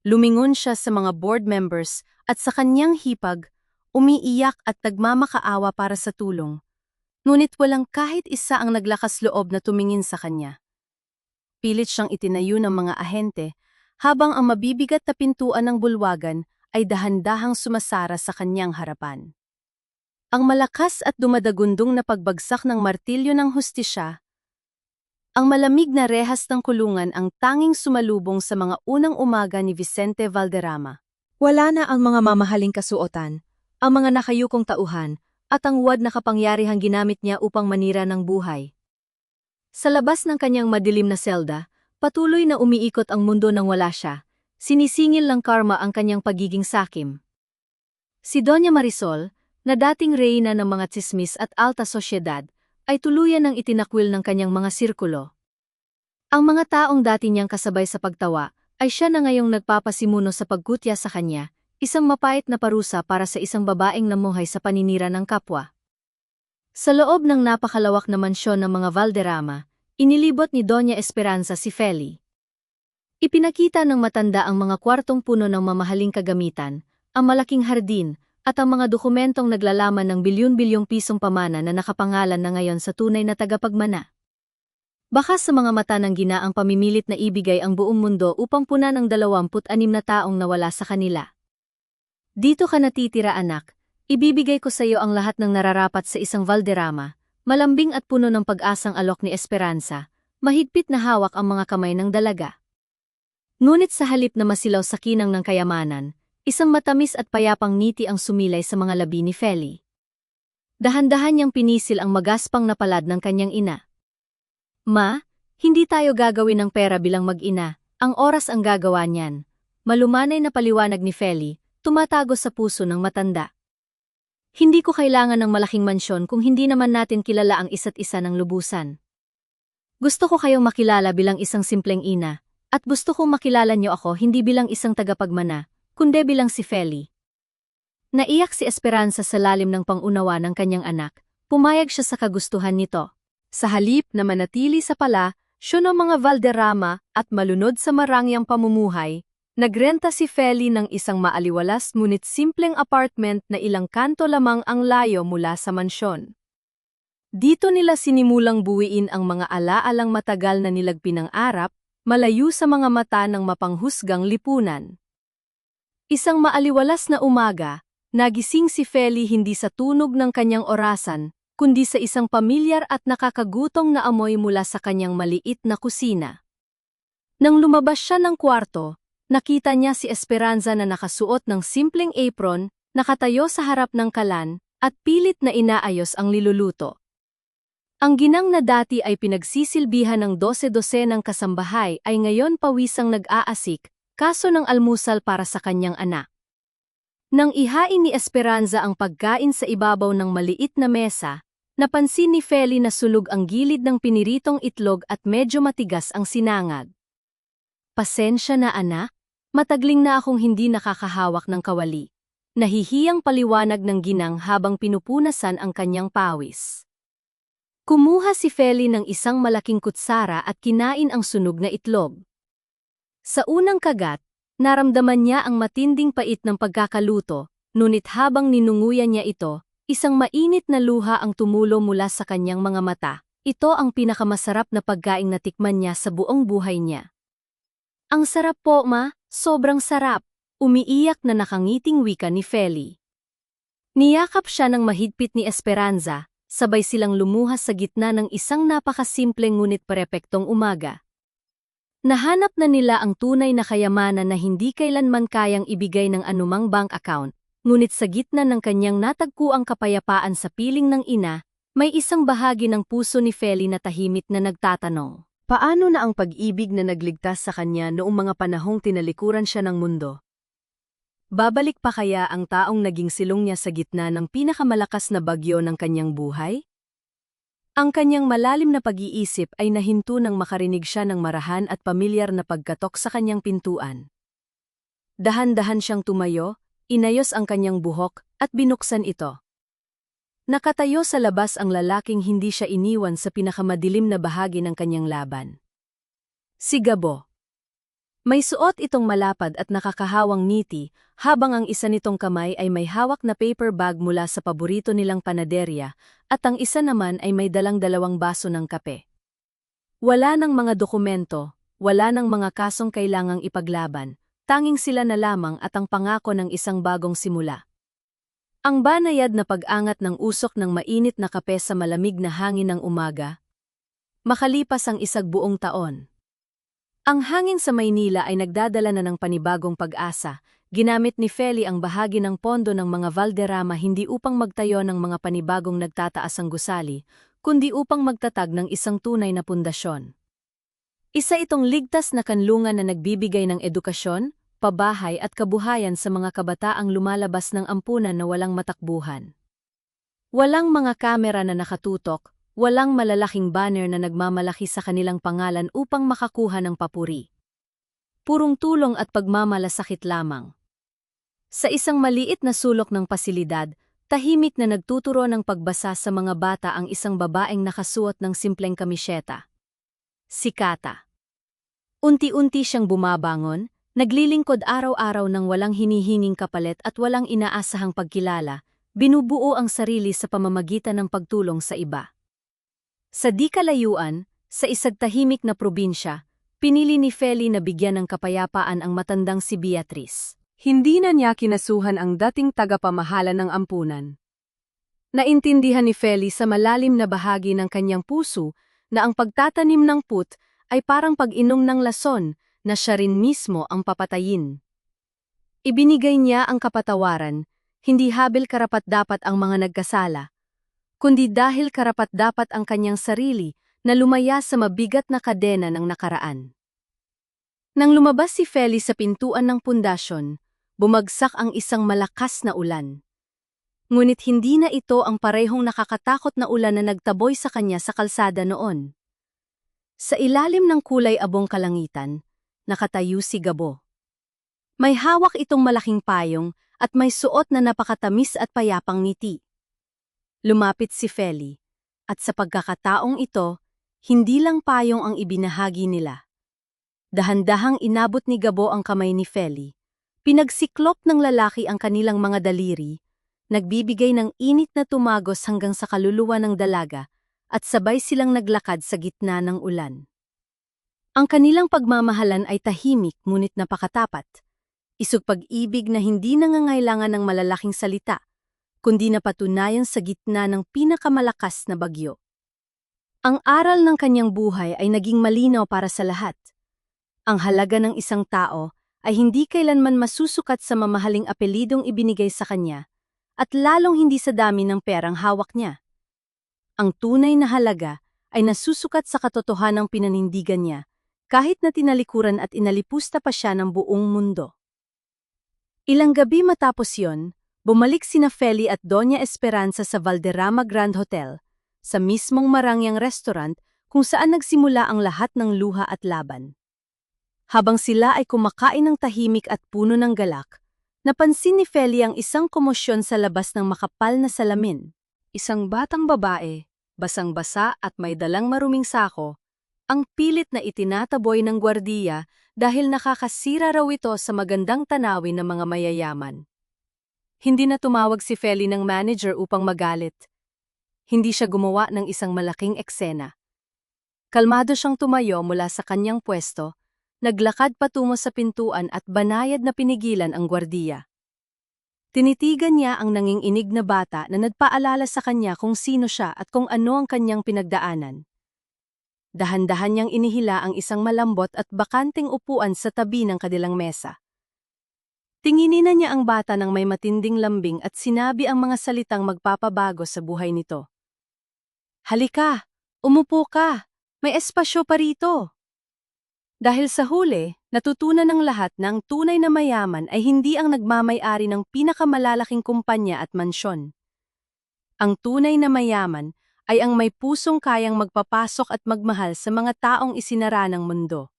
Lumingon siya sa mga board members at sa kanyang hipag, umiiyak at nagmamakaawa para sa tulong. Ngunit walang kahit isa ang naglakas loob na tumingin sa kanya. Pilit siyang itinayo ng mga ahente habang ang mabibigat na pintuan ng bulwagan ay dahan-dahang sumasara sa kanyang harapan. Ang malakas at dumadagundong na pagbagsak ng martilyo ng hustisya, ang malamig na rehas ng kulungan ang tanging sumalubong sa mga unang umaga ni Vicente Valderrama. Wala na ang mga mamahaling kasuotan, ang mga nakayukong tauhan, at ang huwad na kapangyarihang ginamit niya upang manira ng buhay. Sa labas ng kanyang madilim na selda, patuloy na umiikot ang mundo nang wala siya. Sinisingil ng karma ang kanyang pagiging sakim. Si Doña Marisol, na dating reyna ng mga tsismis at alta sosyedad, ay tuluyan ng itinakwil ng kanyang mga sirkulo. Ang mga taong dati niyang kasabay sa pagtawa, ay siya na ngayong nagpapasimuno sa pagkutya sa kanya, isang mapait na parusa para sa isang babaeng namuhay sa paninira ng kapwa. Sa loob ng napakalawak na mansyon ng mga Valderrama, inilibot ni Doña Esperanza si Feli. Ipinakita ng matanda ang mga kwartong puno ng mamahaling kagamitan, ang malaking hardin, at ang mga dokumentong naglalaman ng bilyon-bilyong pisong pamana na nakapangalan na ngayon sa tunay na tagapagmana. Baka sa mga mata ng ginaang pamimilit na ibigay ang buong mundo upang punan ang 26 na taong nawala sa kanila. Dito ka natitira anak, ibibigay ko sa iyo ang lahat ng nararapat sa isang Valderrama, malambing at puno ng pag-asang alok ni Esperanza, mahigpit na hawak ang mga kamay ng dalaga. Ngunit sa halip na masilaw sa kinang ng kayamanan, isang matamis at payapang ngiti ang sumilay sa mga labi ni Feli. Dahan-dahan niyang pinisil ang magaspang na palad ng kanyang ina. Ma, hindi tayo gagawin ng pera bilang mag-ina, ang oras ang gagawa niyan. Malumanay na paliwanag ni Feli, tumatago sa puso ng matanda. Hindi ko kailangan ng malaking mansyon kung hindi naman natin kilala ang isa't isa ng lubusan. Gusto ko kayong makilala bilang isang simpleng ina, at gusto kong makilala niyo ako hindi bilang isang tagapagmana, kundi bilang si Feli. Naiyak si Esperanza sa lalim ng pangunawa ng kanyang anak, pumayag siya sa kagustuhan nito. Sa halip na manatili sa pala, siya ng mga Valderrama at malunod sa marangyang pamumuhay, nagrenta si Feli ng isang maaliwalas ngunit simpleng apartment na ilang kanto lamang ang layo mula sa mansyon. Dito nila sinimulang buuin ang mga alaalang matagal na nilang pinang-arap, malayo sa mga mata ng mapanghusgang lipunan. Isang maaliwalas na umaga, nagising si Feli hindi sa tunog ng kanyang orasan, kundi sa isang pamilyar at nakakagutong na amoy mula sa kanyang maliit na kusina. Nang lumabas siya ng kwarto, nakita niya si Esperanza na nakasuot ng simpleng apron, nakatayo sa harap ng kalan, at pilit na inaayos ang niluluto. Ang ginang na dati ay pinagsisilbihan ng 12 ng kasambahay ay ngayon pawisang nag-aasik, kaso ng almusal para sa kanyang anak. Nang ihain ni Esperanza ang pagkain sa ibabaw ng maliit na mesa, napansin ni Feli na sulog ang gilid ng piniritong itlog at medyo matigas ang sinangag. Pasensya na anak, matagling na akong hindi nakakahawak ng kawali. nahihiyang paliwanag ng ginang habang pinupunasan ang kanyang pawis. Kumuha si Feli ng isang malaking kutsara at kinain ang sunog na itlog. Sa unang kagat, naramdaman niya ang matinding pait ng pagkakaluto, ngunit habang ninunguyan niya ito, isang mainit na luha ang tumulo mula sa kanyang mga mata. Ito ang pinakamasarap na pagkaing natikman niya sa buong buhay niya. Ang sarap po, ma, sobrang sarap, umiiyak na nakangiting wika ni Feli. Niyakap siya ng mahigpit ni Esperanza, sabay silang lumuhas sa gitna ng isang napakasimpleng ngunit perepektong umaga. Nahanap na nila ang tunay na kayamanan na hindi kailanman kayang ibigay ng anumang bank account, ngunit sa gitna ng kanyang natagpuang kapayapaan sa piling ng ina, may isang bahagi ng puso ni Feli na tahimik na nagtatanong. Paano na ang pag-ibig na nagligtas sa kanya noong mga panahong tinalikuran siya ng mundo? Babalik pa kaya ang taong naging silong niya sa gitna ng pinakamalakas na bagyo ng kanyang buhay? Ang kanyang malalim na pag-iisip ay nahinto nang makarinig siya ng marahan at pamilyar na pagkatok sa kanyang pintuan. Dahan-dahan siyang tumayo, inayos ang kanyang buhok, at binuksan ito. Nakatayo sa labas ang lalaking hindi siya iniwan sa pinakamadilim na bahagi ng kanyang laban. Si Gabo. May suot itong malapad at nakakahawang ngiti, habang ang isa nitong kamay ay may hawak na paper bag mula sa paborito nilang panaderya, at ang isa naman ay may dalang dalawang baso ng kape. Wala ng mga dokumento, wala ng mga kasong kailangang ipaglaban, tanging sila na lamang at ang pangako ng isang bagong simula. Ang banayad na pag-angat ng usok ng mainit na kape sa malamig na hangin ng umaga. Makalipas ang isang buong taon. Ang hangin sa Maynila ay nagdadala na ng panibagong pag-asa. Ginamit ni Feli ang bahagi ng pondo ng mga Valderrama hindi upang magtayo ng mga panibagong nagtataasang gusali, kundi upang magtatag ng isang tunay na pundasyon. Isa itong ligtas na kanlungan na nagbibigay ng edukasyon, pabahay at kabuhayan sa mga kabataang lumalabas ng ampunan na walang matakbuhan. Walang mga kamera na nakatutok, walang malalaking banner na nagmamalaki sa kanilang pangalan upang makakuha ng papuri. Purong tulong at pagmamalasakit lamang. Sa isang maliit na sulok ng pasilidad, tahimik na nagtuturo ng pagbasa sa mga bata ang isang babaeng nakasuot ng simpleng kamisyeta. Si Kata. Unti-unti siyang bumabangon, naglilingkod araw-araw ng walang hinihinging kapalit at walang inaasahang pagkilala, binubuo ang sarili sa pamamagitan ng pagtulong sa iba. Sa di kalayuan, sa isang tahimik na probinsya, pinili ni Feli na bigyan ng kapayapaan ang matandang si Beatrice. Hindi na niya kinasuhan ang dating tagapamahala ng ampunan. Naintindihan ni Feli sa malalim na bahagi ng kanyang puso na ang pagtatanim ng put ay parang pag-inom ng lason, na siya rin mismo ang papatayin. Ibinigay niya ang kapatawaran, hindi habil karapat-dapat ang mga nagkasala, kundi dahil karapat-dapat ang kanyang sarili na lumaya sa mabigat na kadena ng nakaraan. Nang lumabas si Feli sa pintuan ng pundasyon, bumagsak ang isang malakas na ulan. Ngunit hindi na ito ang parehong nakakatakot na ulan na nagtaboy sa kanya sa kalsada noon. Sa ilalim ng kulay abong kalangitan, nakatayo si Gabo. May hawak itong malaking payong at may suot na napakatamis at payapang ngiti. Lumapit si Feli, at sa pagkakataong ito, hindi lang payong ang ibinahagi nila. Dahan-dahang inabot ni Gabo ang kamay ni Feli. Pinagsiklop ng lalaki ang kanilang mga daliri, nagbibigay ng init na tumagos hanggang sa kaluluwa ng dalaga, at sabay silang naglakad sa gitna ng ulan. Ang kanilang pagmamahalan ay tahimik ngunit napakatapat. Isog pag-ibig na hindi nangangailangan ng malalaking salita, kundi napatunayan sa gitna ng pinakamalakas na bagyo. Ang aral ng kanyang buhay ay naging malinaw para sa lahat. Ang halaga ng isang tao ay hindi kailanman masusukat sa mamahaling apelidong ibinigay sa kanya, at lalong hindi sa dami ng perang hawak niya. Ang tunay na halaga ay nasusukat sa katotohanang pinanindigan niya, kahit na tinalikuran at inalipusta pa siya ng buong mundo. Ilang gabi matapos yon, bumalik sina Feli at Doña Esperanza sa Valderrama Grand Hotel, sa mismong marangyang restaurant kung saan nagsimula ang lahat ng luha at laban. Habang sila ay kumakain ng tahimik at puno ng galak, Napansin ni Feli ang isang komosyon sa labas ng makapal na salamin. Isang batang babae, basang-basa at may dalang maruming sako, ang pilit na itinataboy ng gwardiya dahil nakakasira raw ito sa magandang tanawin ng mga mayayaman. Hindi na tumawag si Feli ng manager upang magalit. Hindi siya gumawa ng isang malaking eksena. Kalmado siyang tumayo mula sa kanyang pwesto, naglakad patungo sa pintuan at banayad na pinigilan ang gwardiya. Tinitigan niya ang nanginginig na bata na nagpaalala sa kanya kung sino siya at kung ano ang kanyang pinagdaanan. Dahan-dahan niyang inihila ang isang malambot at bakanting upuan sa tabi ng kanilang mesa. Tinginin na niya ang bata ng may matinding lambing at sinabi ang mga salitang magpapabago sa buhay nito. "Halika, umupo ka, may espasyo pa rito." Dahil sa huli, natutunan ng lahat na ang tunay na mayaman ay hindi ang nagmamay-ari ng pinakamalalaking kumpanya at mansyon. Ang tunay na mayaman ay ang may pusong kayang magpapasok at magmahal sa mga taong isinara ng mundo.